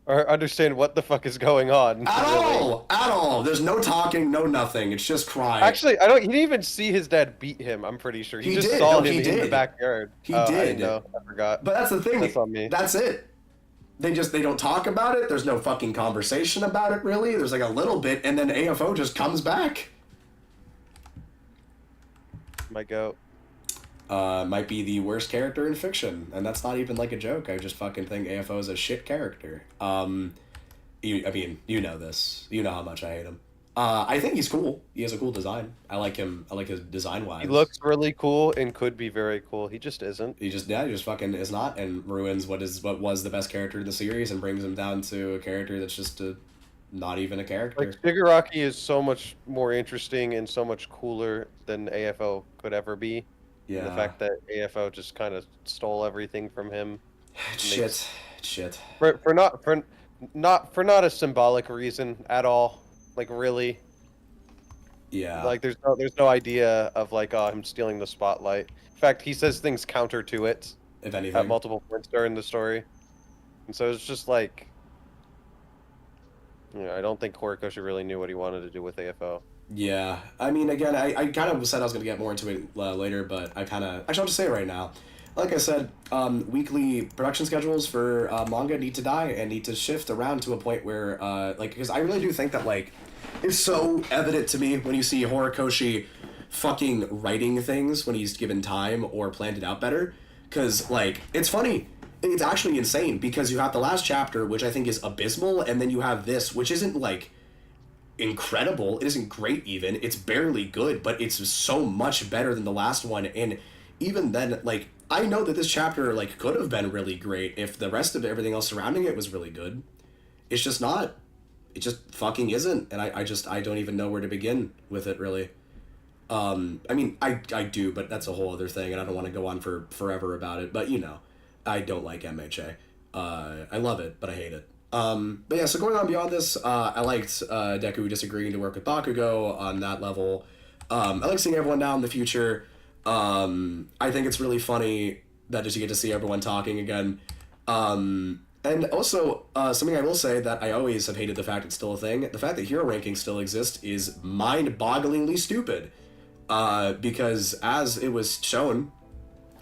Or understand what the fuck is going on. At all. There's no talking, no nothing. It's just crying. Actually, he didn't even see his dad beat him, I'm pretty sure. He just saw him in the backyard. He did. I forgot. But that's the thing. That's on me. That's it. They don't talk about it. There's no fucking conversation about it, really. There's like a little bit, and then AFO just comes back. My goat. Might be the worst character in fiction, and that's not even like a joke. I just fucking think AFO is a shit character. You know this. You know how much I hate him. I think he's cool. He has a cool design. I like him. I like his design-wise. He looks really cool and could be very cool. He just isn't. He just fucking is not, and ruins what was the best character in the series and brings him down to a character that's just not even a character. Like, Shigaraki is so much more interesting and so much cooler than AFO could ever be. Yeah. The fact that AFO just kind of stole everything from him. Shit. For not a symbolic reason at all. Like, really. Yeah. Like, there's no idea of like him stealing the spotlight. In fact, he says things counter to it. If anything. At multiple points during the story. And so it's just like, I don't think Horikoshi really knew what he wanted to do with AFO. Yeah, I mean, again, I kind of said I was going to get more into it later, but actually, I'll just say it right now. Like I said, weekly production schedules for manga need to die and need to shift around to a point where, because I really do think that, like, it's so evident to me when you see Horikoshi fucking writing things when he's given time or planned it out better, because, like, it's funny. It's actually insane, because you have the last chapter, which I think is abysmal, and then you have this, which isn't, like, incredible. It isn't great even. It's barely good, but it's so much better than the last one. And even then, like, I know that this chapter, like, could have been really great if the rest of everything else surrounding it was really good. It's just not. It just fucking isn't. And I don't even know where to begin with it, really. I mean, I do, but that's a whole other thing, and I don't want to go on for forever about it. But, I don't like MHA. I love it, but I hate it. But yeah, so going on beyond this, I liked Deku disagreeing to work with Bakugo on that level. I like seeing everyone now in the future. I think it's really funny that just you get to see everyone talking again. And also, something I will say that I always have hated the fact it's still a thing, the fact that hero rankings still exist is mind-bogglingly stupid. Because as it was shown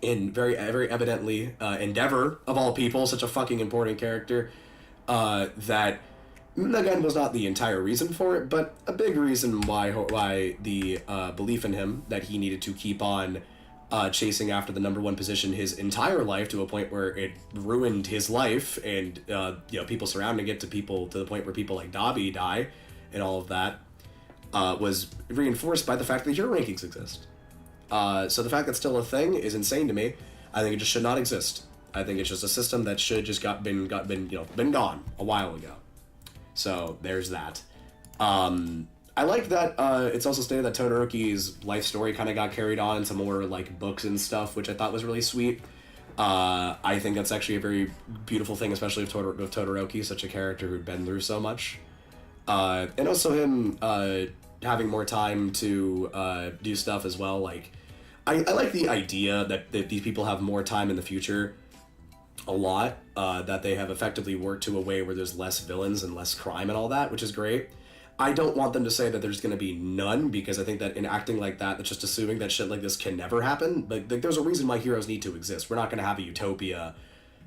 in very evidently, Endeavor, of all people, such a fucking important character, that, again, was not the entire reason for it, but a big reason why the belief in him that he needed to keep on chasing after the number one position his entire life to a point where it ruined his life, and people surrounding it to the point where people like Dabi die, and all of that, was reinforced by the fact that hero rankings exist. So the fact that's still a thing is insane to me. I think it just should not exist. I think it's just a system that should just been gone a while ago. So there's that. I like that it's also stated that Todoroki's life story kind of got carried on into more like books and stuff, which I thought was really sweet. I think that's actually a very beautiful thing, especially with Todoroki, such a character who'd been through so much. And also him having more time to do stuff as well. Like, I like the idea that these people have more time in the future a lot, that they have effectively worked to a way where there's less villains and less crime and all that, which is great. I don't want them to say that there's going to be none, because I think that in acting like that, that's just assuming that shit like this can never happen. Like there's a reason why heroes need to exist. We're not going to have a utopia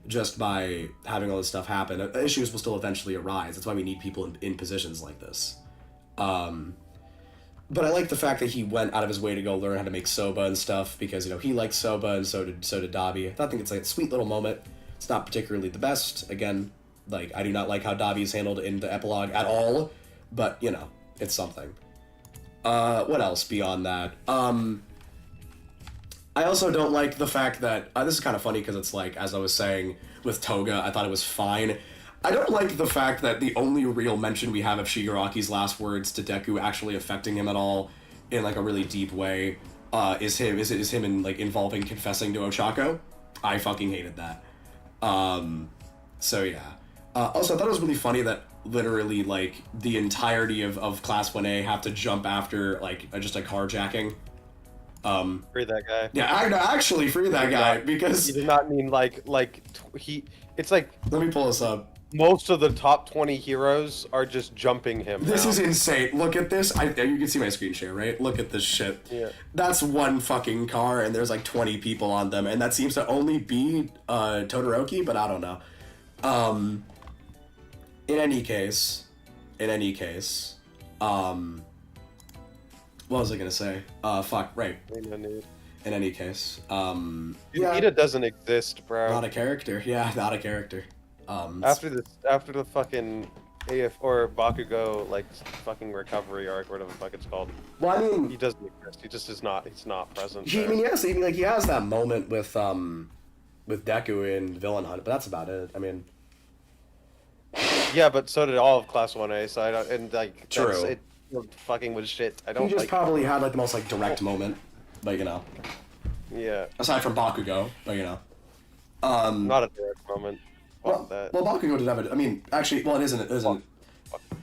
just by having all this stuff happen. Issues will still eventually arise. That's why we need people in positions like this. But I like the fact that he went out of his way to go learn how to make soba and stuff, because, you know, he likes soba and so did Dabi. I think it's like a sweet little moment. It's not particularly the best. Again, like, I do not like how Dabi is handled in the epilogue at all, but, you know, it's something. What else beyond that? I also don't like the fact that, this is kind of funny because it's like, as I was saying, with Toga, I thought it was fine. I don't like the fact that the only real mention we have of Shigaraki's last words to Deku actually affecting him at all in, like, a really deep way, is him in, like, involving confessing to Ochako. I fucking hated that. So yeah. Also, I thought it was really funny that literally, like, the entirety of Class 1A have to jump after, like, just a carjacking. Free that guy. Yeah, I actually free that guy, because... You did not mean, it's like... Let me pull this up. Most of the top 20 heroes are just jumping him. This now. is insane. Look at this. You can see my screen share, right? Look at this shit. Yeah. That's one fucking car, and there's like 20 people on them, and that seems to only be Todoroki, but I don't know. In any case, what was I gonna say? Fuck, right. In any case, yeah. Ida doesn't exist, bro. Not a character. Yeah, not a character. After the fucking AF or Bakugo fucking recovery arc, whatever the fuck it's called. Well, I mean, he doesn't exist. He just is not. He's not present. He has that moment with Deku in Villain Hunt, but that's about it. I mean, yeah, but so did all of Class 1A. So I don't, and like, true. It fucking was shit. I don't. He just probably had like the most like direct moment, but you know. Yeah. Aside from Bakugo, but you know. Not a direct moment. Well, Bakugo did have it. I mean, actually, well, it isn't. It isn't.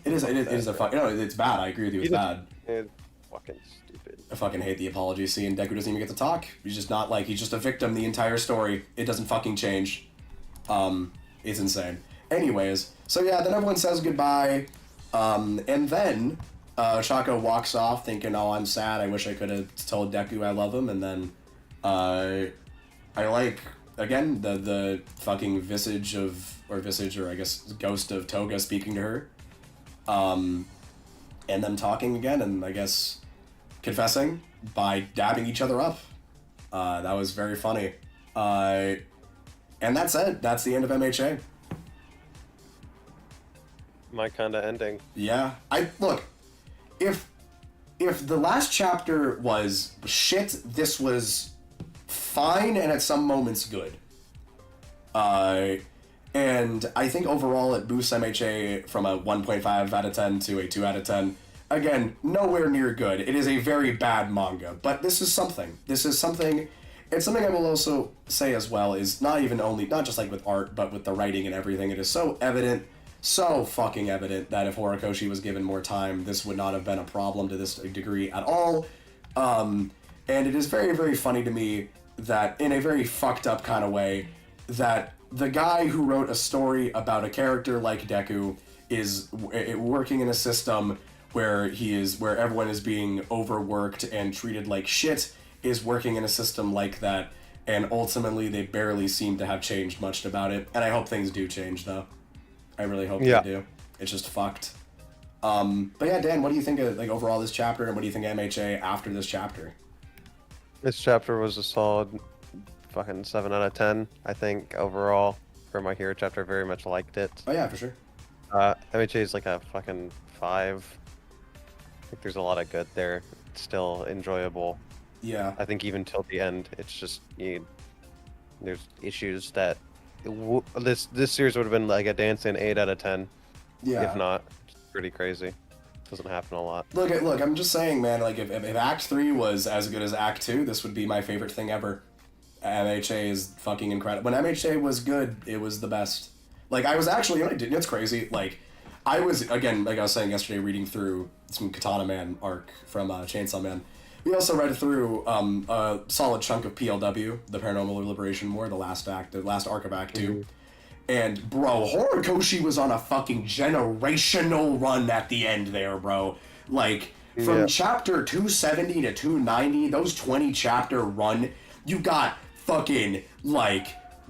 It is a fuck. No, it's bad. I agree with you. It's bad. It's fucking stupid. I fucking hate the apology scene. Deku doesn't even get to talk. He's just not like, he's just a victim the entire story. It doesn't fucking change. It's insane. Anyways, so yeah, then everyone says goodbye. And then Shako walks off thinking, oh, I'm sad. I wish I could have told Deku I love him. And then I like, again, the fucking visage or I guess ghost of Toga speaking to her. And them talking again, and I guess confessing by dabbing each other up. That was very funny. And that's it. That's the end of MHA. My kind of ending. Yeah. Look, if the last chapter was shit, this was fine and at some moments good. And I think overall it boosts MHA from a 1.5 out of 10 to a 2 out of 10. Again, nowhere near good. It is a very bad manga, but this is something. It's something I will also say as well is not just like with art, but with the writing and everything. It is so fucking evident that if Horikoshi was given more time, this would not have been a problem to this degree at all. And it is very, very funny to me that in a very fucked up kind of way, that the guy who wrote a story about a character like Deku is working in a system where everyone is being overworked and treated like shit, is working in a system like that, and ultimately they barely seem to have changed much about it. And I hope things do change, though. I really hope they do. It's just fucked. But yeah, Dan, what do you think of like overall this chapter, and what do you think of MHA after this chapter? This chapter was a solid fucking 7 out of 10, I think, overall. For my hero chapter, very much liked it. Oh yeah, for sure. MHA is like a fucking 5. I think there's a lot of good there. It's still enjoyable. Yeah. I think even till the end, it's just there's issues that this series would have been like a dancing 8 out of 10. Yeah. If not, it's pretty crazy. Doesn't happen a lot. Look, I'm just saying, man, like if Act 3 was as good as Act 2, this would be my favorite thing ever. MHA is fucking incredible. When MHA was good, it was the best. Like, I was actually, it's crazy, like, I was, again, like I was saying yesterday, reading through some Katana Man arc from Chainsaw Man. We also read through a solid chunk of PLW, the Paranormal Liberation War, the last arc of Act 2. Mm-hmm. And, bro, Horikoshi was on a fucking generational run at the end there, bro. Like, from chapter 270 to 290, those 20 chapter run, you got fucking, like,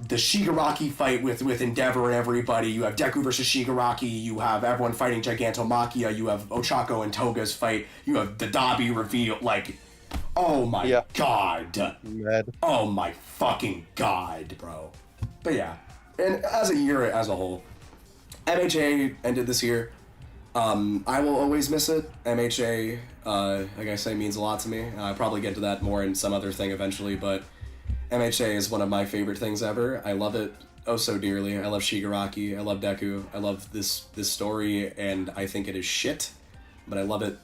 the Shigaraki fight with Endeavor and everybody. You have Deku versus Shigaraki. You have everyone fighting Gigantomachia. You have Ochako and Toga's fight. You have the Dabi reveal. Like, oh my god. Mad. Oh my fucking god, bro. But yeah, and as a year as a whole, MHA ended this year. I will always miss it. MHA, like I say, means a lot to me. I'll probably get to that more in some other thing eventually, but MHA is one of my favorite things ever. I love it oh so dearly. I love Shigaraki. I love Deku. I love this story, and I think it is shit, but I love it.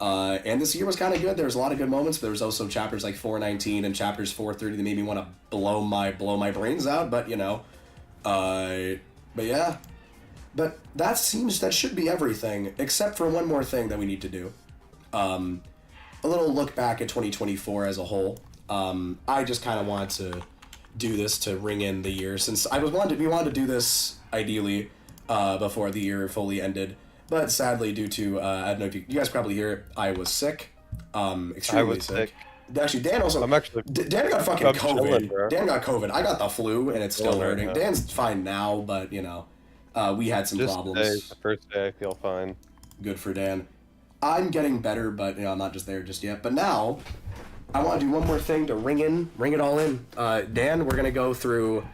And this year was kind of good. There was a lot of good moments, but there was also chapters like 419 and chapters 430 that made me want to blow my brains out, but you know. But yeah. But that should be everything, except for one more thing that we need to do. A little look back at 2024 as a whole. I just kind of wanted to do this to ring in the year, since we wanted to do this ideally before the year fully ended. But sadly, due to I don't know if you guys probably hear it, I was sick, extremely sick. Actually, Dan also. Dan got fucking COVID. Chilling, Dan got COVID. I got the flu, and it's still hurting. Right, Dan's fine now, but you know, we had some problems. The first day, I feel fine. Good for Dan. I'm getting better, but you know, I'm not just there just yet. But now, I want to do one more thing to ring it all in. Dan, we're gonna go through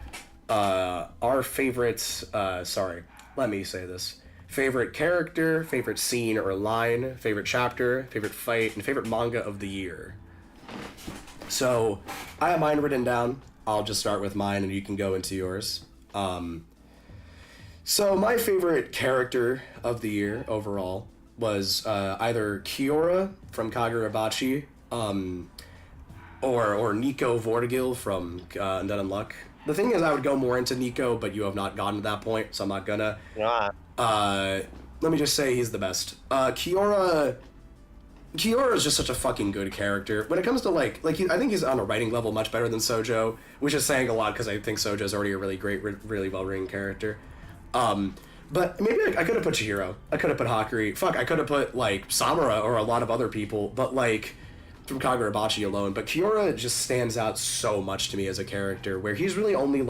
our favorites. Let me say this. Favorite character, favorite scene or line, favorite chapter, favorite fight, and favorite manga of the year. So, I have mine written down. I'll just start with mine and you can go into yours. So, my favorite character of the year overall was either Kiora from Kagurabachi, or Nico Vortigil from Undead Unluck. The thing is, I would go more into Nico, but you have not gotten to that point, so I'm not gonna. Let me just say he's the best. Kiora is just such a fucking good character. When it comes to I think he's on a writing level much better than Sojo, which is saying a lot because I think Sojo's already a really great, really well-written character. But maybe I could have put Chihiro. I could have put Hakuri. Fuck, I could have put Samura or a lot of other people, but from Kagurabachi alone. But Kiora just stands out so much to me as a character, where he's really only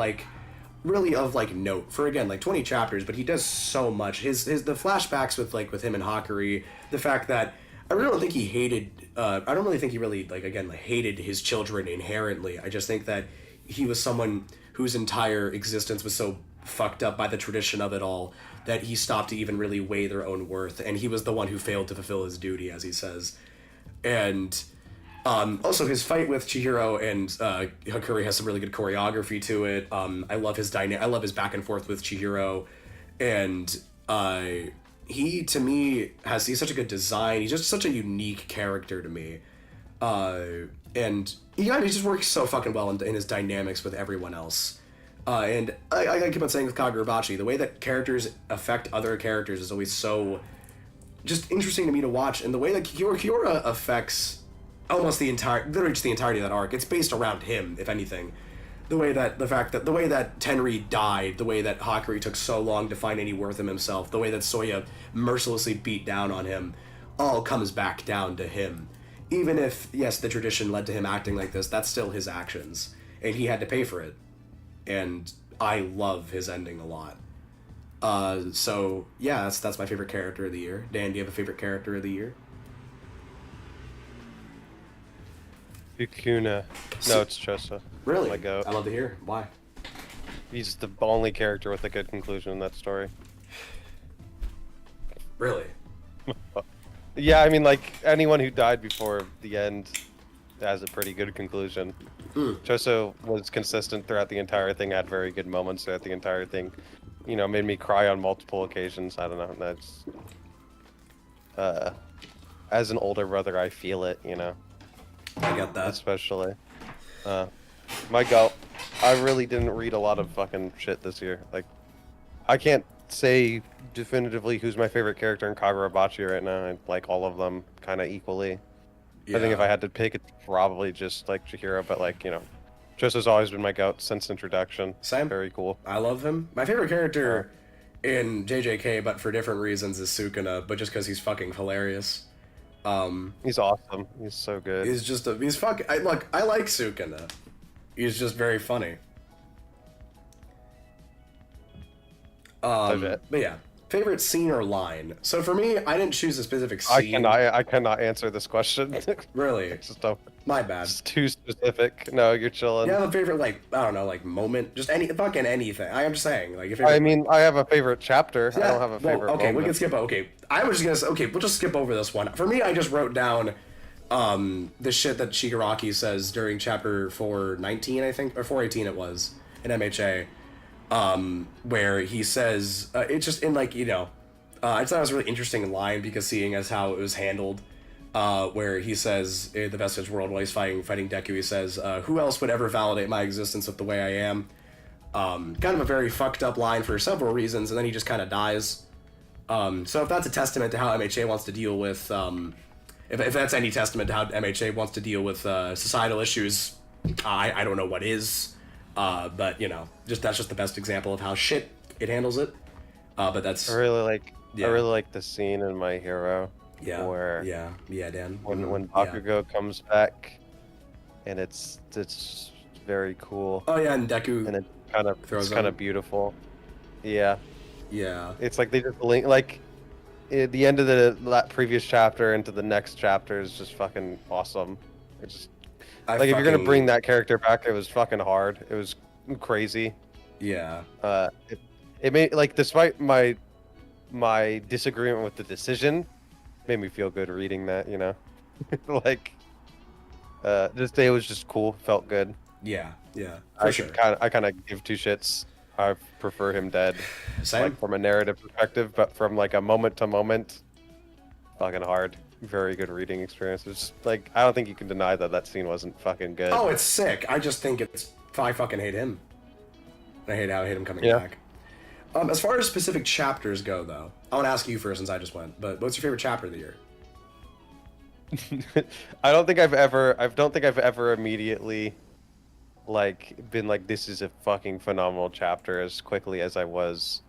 really of note for again 20 chapters, but he does so much. The flashbacks with him and Hakuri, the fact that I really don't think he hated I don't really think he really hated his children inherently. I just think that he was someone whose entire existence was so fucked up by the tradition of it all that he stopped to even really weigh their own worth, and he was the one who failed to fulfill his duty, as he says. And also, his fight with Chihiro and Hakuri has some really good choreography to it. I love his I love his back and forth with Chihiro, and he to me he's such a good design. He's just such a unique character to me, and he just works so fucking well in his dynamics with everyone else. And I keep on saying with Kagurabachi, the way that characters affect other characters is always so just interesting to me to watch, and the way that Kiora affects almost literally just the entirety of that arc. It's based around him, if anything. The way that Tenri died, the way that Hakuri took so long to find any worth in himself, the way that Soya mercilessly beat down on him, all comes back down to him. Even if, yes, the tradition led to him acting like this, that's still his actions. And he had to pay for it. And I love his ending a lot. So, yeah, that's my favorite character of the year. Dan, do you have a favorite character of the year? Sukuna. No, it's Chosa. Really? My goat. I love to hear. Why? He's the only character with a good conclusion in that story. Really? Yeah, I mean, anyone who died before the end has a pretty good conclusion. Choso was consistent throughout the entire thing, had very good moments throughout the entire thing. You know, made me cry on multiple occasions. I don't know. That's... as an older brother, I feel it, you know. I got that. Especially. My goat. I really didn't read a lot of fucking shit this year. I can't say definitively who's my favorite character in Kagurabachi right now. I like all of them kind of equally. Yeah. I think if I had to pick, it's probably just Chihiro, but Choso's always been my goat since introduction. Same. Very cool. I love him. My favorite character in JJK, but for different reasons, is Sukuna, but just because he's fucking hilarious. He's awesome. He's so good. He's fucking. I like Sukuna. He's just very funny. But yeah, favorite scene or line. So for me, I didn't choose a specific scene. I cannot answer this question. Really? It's just don't. My bad. It's too specific. No, you're chilling. You have a favorite, like, I don't know, like, moment? Just fucking anything. I'm just saying, like, your favorite... I mean, I have a favorite chapter. Yeah, I don't have a favorite okay, moment. we can skip... Okay, I was just gonna say... Okay, we'll just skip over this one. For me, I just wrote down the shit that Shigaraki says during chapter 419, I think, or 418 it was, in MHA, where he says... it's just in, like, you know... I thought it was a really interesting line, because seeing as how it was handled... where he says, in the Vestige world, while he's fighting Deku, he says, who else would ever validate my existence with the way I am? Kind of a very fucked up line for several reasons, and then he just kind of dies. So if that's a testament to how MHA wants to deal with, if that's any testament to how MHA wants to deal with societal issues, I don't know what is. But, you know, that's just the best example of how shit it handles it. But that's... I really like the scene in My Hero. Yeah, where Dan. When Bakugo comes back, and it's very cool. Oh yeah, and Deku and it's kind of beautiful. Yeah. Yeah. It's like they just link like at the end of the previous chapter into the next chapter is just fucking awesome. It's just if you're gonna bring that character back, it was fucking hard. It was crazy. Yeah. It made like despite my disagreement with the decision. Made me feel good reading that, you know. Like this day was just cool, felt good. Yeah. I kind of give two shits. I prefer him dead. Same. Like from a narrative perspective, but from like a moment to moment, fucking hard. Very good reading experience. It's like I don't think you can deny that scene wasn't fucking good. Oh, it's sick. I just think I fucking hate him. I hate him coming back. As far as specific chapters go, though, I want to ask you first since I just went. But what's your favorite chapter of the year? I don't think I've ever immediately been like this is a fucking phenomenal chapter as quickly as I was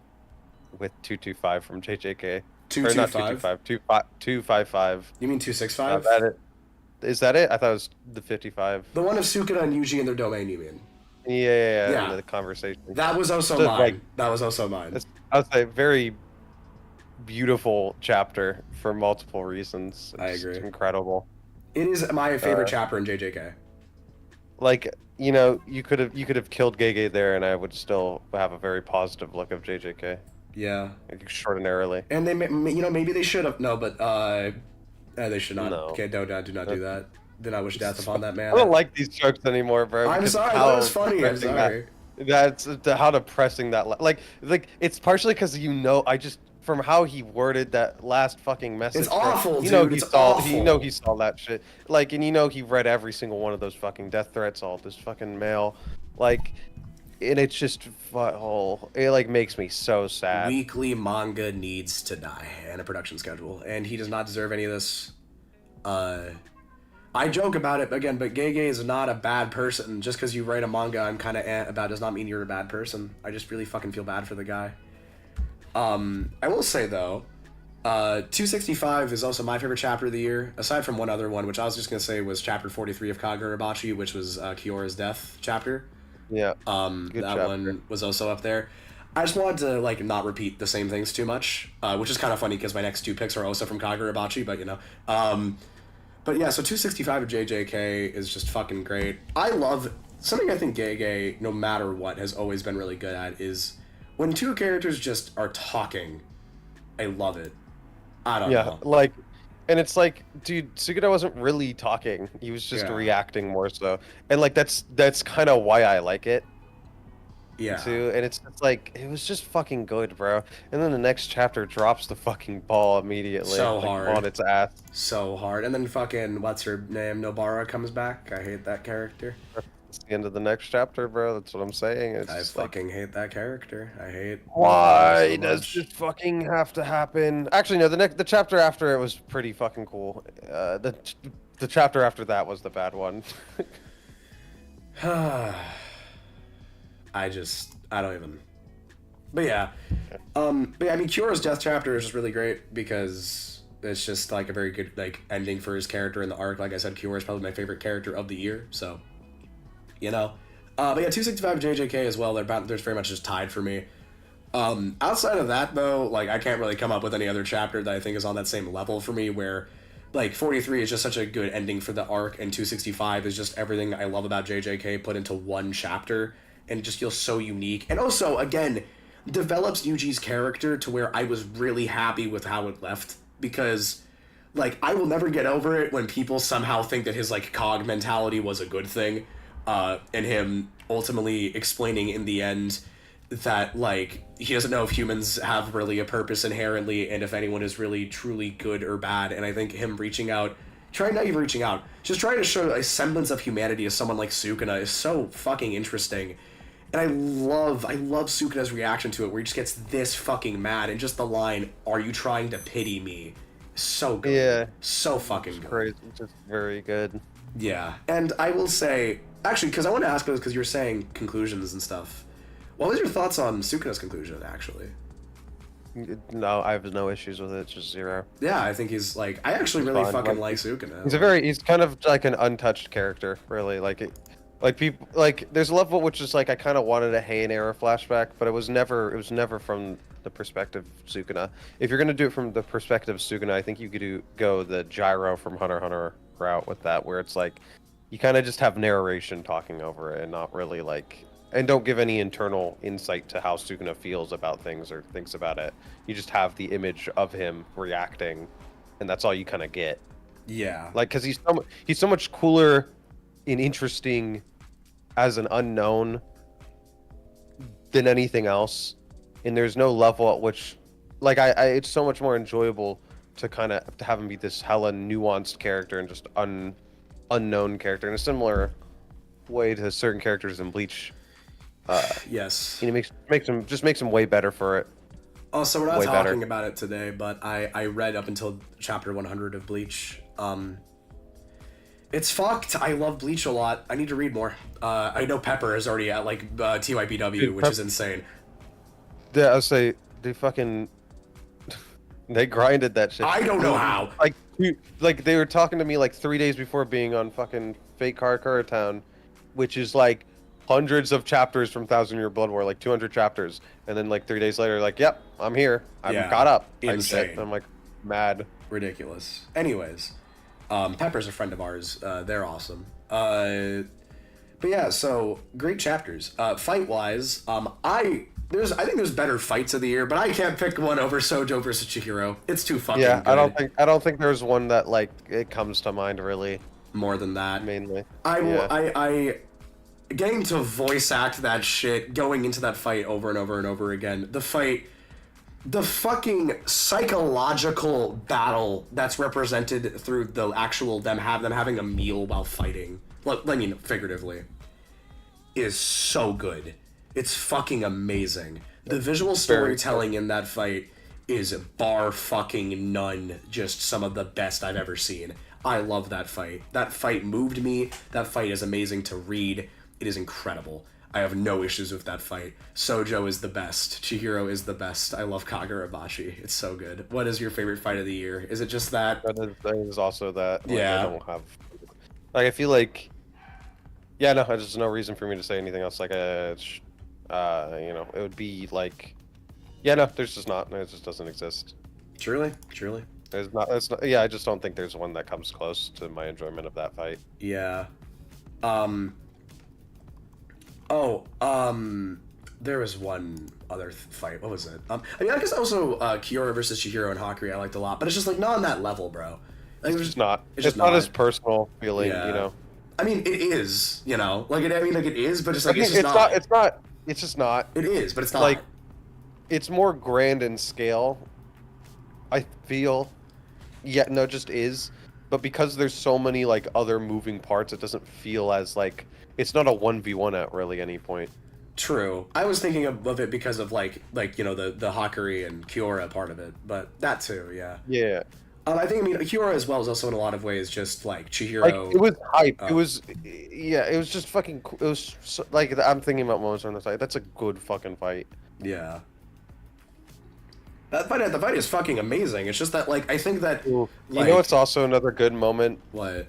with 225 from JJK. 225? 255. You mean 265? Is that it? I thought it was the 55. The one of Sukuna and Yuji in their domain, you mean? Yeah. The conversation. That was also mine. That was also mine. I would say very beautiful chapter for multiple reasons. I agree. It's incredible. It is my favorite chapter in JJK. Like, you know, you could have killed Gege there, and I would still have a very positive look of JJK. Yeah. Extraordinarily. And they, you know, maybe they should have. No, but they should not. No. Okay, do not do that. Did not wish death upon that man. I don't like these jokes anymore, bro. I'm sorry. That was funny. I'm sorry. That's how depressing that. Like it's partially because I just from how he worded that last fucking message. It's awful, you know, dude. It's awful. He saw that shit. Like, and you know he read every single one of those fucking death threats, all this fucking mail, like, and it's just it like makes me so sad. Weekly manga needs to die and a production schedule, and he does not deserve any of this. I joke about it again, but Gege is not a bad person. Just because you write a manga I'm kind of about does not mean you're a bad person. I just really fucking feel bad for the guy. I will say though, 265 is also my favorite chapter of the year, aside from one other one, which I was just gonna say was chapter 43 of Kagurabachi, which was Kyora's death chapter. Yeah. That chapter. One was also up there. I just wanted to like not repeat the same things too much, which is kind of funny because my next two picks are also from Kagurabachi, but you know. But yeah, so 265 of JJK is just fucking great. I love something I think Gege, no matter what, has always been really good at is when two characters just are talking. I love it. I don't know. Like, and it's like, dude, Sugita wasn't really talking. He was just reacting more so, and like that's kind of why I like it. Yeah. Too, and it's like it was just fucking good, bro. And then the next chapter drops the fucking ball immediately. So hard on its ass. So hard, and then fucking what's her name? Nobara comes back. I hate that character. It's the end of the next chapter, bro. That's what I'm saying. I fucking hate that character. I hate. Why does this fucking have to happen? Actually, no. The chapter after it was pretty fucking cool. The chapter after that was the bad one. I don't even. But yeah, I mean, Kyora's death chapter is just really great because it's just like a very good like ending for his character in the arc. Like I said, Kyora's probably my favorite character of the year. So, you know, but yeah, 265 JJK as well. They're very much just tied for me. Outside of that, though, like, I can't really come up with any other chapter that I think is on that same level for me, where, like, 43 is just such a good ending for the arc, and 265 is just everything I love about JJK put into one chapter, and it just feels so unique. And also, again, develops Yuji's character to where I was really happy with how it left, because, like, I will never get over it when people somehow think that his, like, cog mentality was a good thing, and him ultimately explaining in the end that, like, he doesn't know if humans have really a purpose inherently, and if anyone is really truly good or bad. And I think him reaching out, not even reaching out, just trying to show a semblance of humanity as someone like Sukuna is so fucking interesting. And I love Sukuna's reaction to it, where he just gets this fucking mad, and just the line, "Are you trying to pity me?" So good. Yeah. So fucking good. Crazy. Just very good. Yeah. And I will say, actually, because I want to ask this, because you were saying conclusions and stuff. What was your thoughts on Sukuna's conclusion, actually? No, I have no issues with it. Just zero. Yeah, I think he's, like, I actually really fucking like Sukuna. He's kind of like an untouched character, really. Like people, like there's a level which is like I kind of wanted a Heian era flashback, but it was never from the perspective of Sukuna. If you're gonna do it from the perspective of Sukuna, I think you could go the Gyro from Hunter x Hunter route with that, where it's like you kind of just have narration talking over it and not really like. And don't give any internal insight to how Sukuna feels about things or thinks about it. You just have the image of him reacting, and that's all you kind of get. Yeah. Like, because he's so much cooler and interesting as an unknown than anything else. And there's no level at which, like, it's so much more enjoyable to kind of to have him be this hella nuanced character and just unknown character in a similar way to certain characters in Bleach. Yes. He makes him way better for it. Oh, so we're not talking about it today, but I read up until chapter 100 of Bleach. It's fucked. I love Bleach a lot. I need to read more. I know Pepper is already at, like, TYPW, Dude, which is insane. Yeah, I would say they grinded that shit. I don't know how. Like they were talking to me like 3 days before being on fucking Fake Karakura Town, which is like hundreds of chapters from Thousand Year Blood War, like 200 chapters, and then like 3 days later, like, yep, I'm here, I'm caught up. Insane. I'm like mad, ridiculous. Anyways, Pepper's a friend of ours. They're awesome. But yeah, so great chapters. Fight wise, I think there's better fights of the year, but I can't pick one over Sojo versus Chihiro. It's too fucking good. I don't think there's one that like it comes to mind really. More than that, mainly. I getting to voice act that shit, going into that fight over and over and over again. The fucking psychological battle that's represented through the actual them having a meal while fighting. I mean, figuratively, is so good. It's fucking amazing. The visual storytelling in that fight is bar fucking none. Just some of the best I've ever seen. I love that fight. That fight moved me. That fight is amazing to read. It is incredible. I have no issues with that fight. Sojo is the best. Chihiro is the best. I love Kagurabachi. It's so good. What is your favorite fight of the year? Is it just that? That is also that. Like, yeah. I don't have. Like, I feel like. Yeah, no, there's no reason for me to say anything else. Like, you know, it would be like. Yeah, no, there's just not. It just doesn't exist. Truly. There's not. It's not. Yeah, I just don't think there's one that comes close to my enjoyment of that fight. Yeah. There was one other fight. What was it? I mean, I guess also Kiora versus Chihiro and Hakuri I liked a lot, but it's just like not on that level, bro. Like, it's not. It's not as personal feeling, yeah. You know. I mean, it is. You know, like it is, but it's like it's just not. It's not. It's just not. It is, but it's not. Like, it's more grand in scale. I feel. Yeah, no, it just is. But because there's so many like other moving parts, it doesn't feel as like it's not a 1v1 at really any point. True. I was thinking of it because of like you know the Hakuri and Kiora part of it, but that too, yeah. Yeah. I mean Kiora as well is also in a lot of ways just like Chihiro. Like it was hype. It was, yeah. It was just fucking. It was so, like I'm thinking about moments on the side. That's a good fucking fight. Yeah. The fight is fucking amazing. It's just that, like, I think that... You know it's also another good moment? What?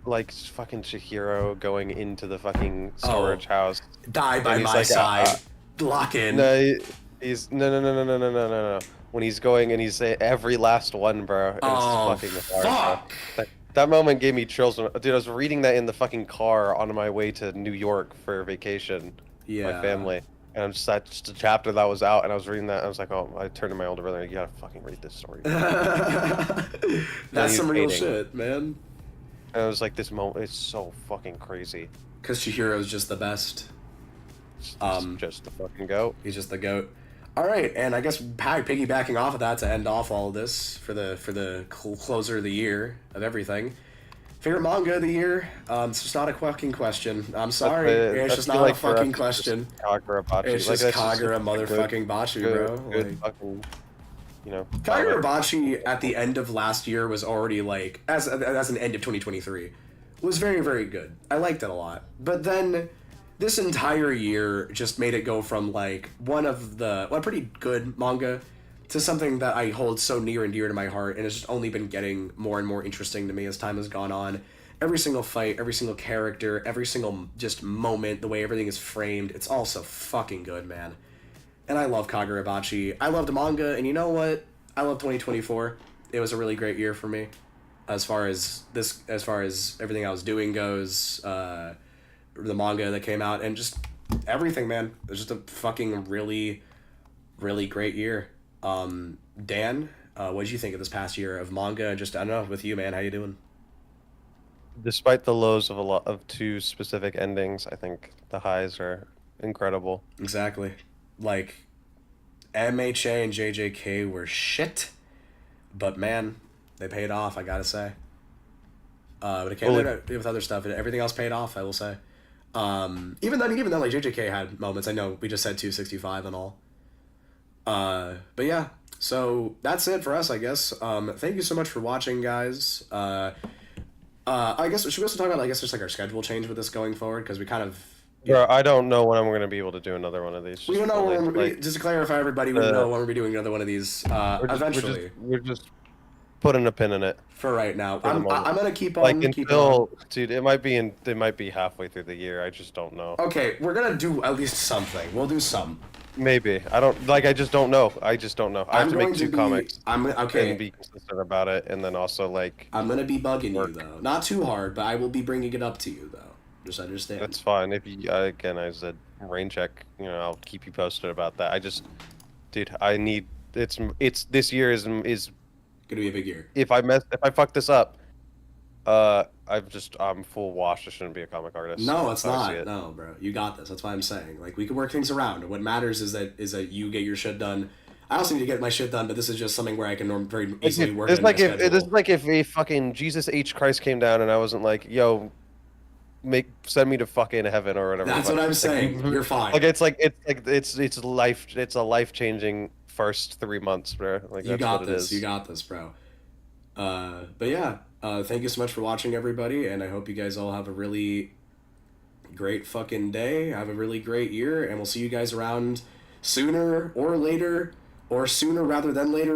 Like, fucking Chihiro going into the fucking storage house. Die by my side. Lock in. No, He's no. When he's going and he's saying every last one, bro. Oh, It's fucking hard, fuck! bro. That moment gave me chills. Dude, I was reading that in the fucking car on my way to New York for vacation. My Yeah. family. And I'm just a chapter that was out, and I was reading that, and I was like, oh, I turned to my older brother, like, you gotta fucking read this story. That's some real shit, man. And I was like, this moment is so fucking crazy. Because Chihiro's just the best. Just the fucking goat. He's just the goat. All right, and I guess piggybacking off of that to end off all of this for the closer of the year of everything. Favorite manga of the year? It's just not a fucking question. I'm sorry, it's just not a fucking question. Kagurabachi. It's just Kagura motherfucking Bachi, bro. Good fucking, you know. Kagurabachi at the end of last year was already like as an end of 2023 was very, very good. I liked it a lot, but then this entire year just made it go from like a pretty good manga to something that I hold so near and dear to my heart, and it's just only been getting more and more interesting to me as time has gone on. Every single fight, every single character, every single just moment, the way everything is framed, it's all so fucking good, man. And I love Kagurabachi. I loved manga, and you know what? I love 2024. It was a really great year for me, as far as everything I was doing goes. The manga that came out, and just everything, man. It was just a fucking really, really great year. Dan, what did you think of this past year of manga? Just, I don't know, with you, man, how you doing? Despite the lows of a lot of two specific endings, I think the highs are incredible. Exactly. Like, MHA and JJK were shit, but man, they paid off, I gotta say. But it came with other stuff, and everything else paid off, I will say. Even though like JJK had moments, I know we just said 265 and all. But yeah, so that's it for us, I guess. Thank you so much for watching, guys. I guess should we also talk about just like our schedule change with this going forward, because we kind of. Bro, I don't know when I'm going to be able to do another one of these. We don't know when just to clarify, everybody, we don't know when we'll be doing another one of these. Eventually, we're just putting a pin in it for right now. I'm gonna keep on. Like until, dude, it might be halfway through the year. I just don't know. Okay, we're gonna do at least something. We'll do some. Maybe. I just don't know. I have to make two comics. Okay. And be consistent about it, and then also like. I'm gonna be bugging you though, not too hard, but I will be bringing it up to you though. Just understand. That's fine. If you again, I said rain check. You know, I'll keep you posted about that. Dude, I need. It's this year is gonna be a big year. If I fuck this up, I'm full wash. I shouldn't be a comic artist. No, it's not. No, bro, you got this. That's why I'm saying like we can work things around. What matters is that you get your shit done. I also need to get my shit done, but this is just something where I can very easily work. It's like if a fucking Jesus H Christ came down and I wasn't like, yo, send me to fucking heaven or whatever. That's what I'm saying. You're fine. It's a life changing first 3 months, bro. Like you got this. You got this, bro. But yeah, thank you so much for watching, everybody, and I hope you guys all have a really great fucking day. Have a really great year, and we'll see you guys around sooner or later, or sooner rather than later.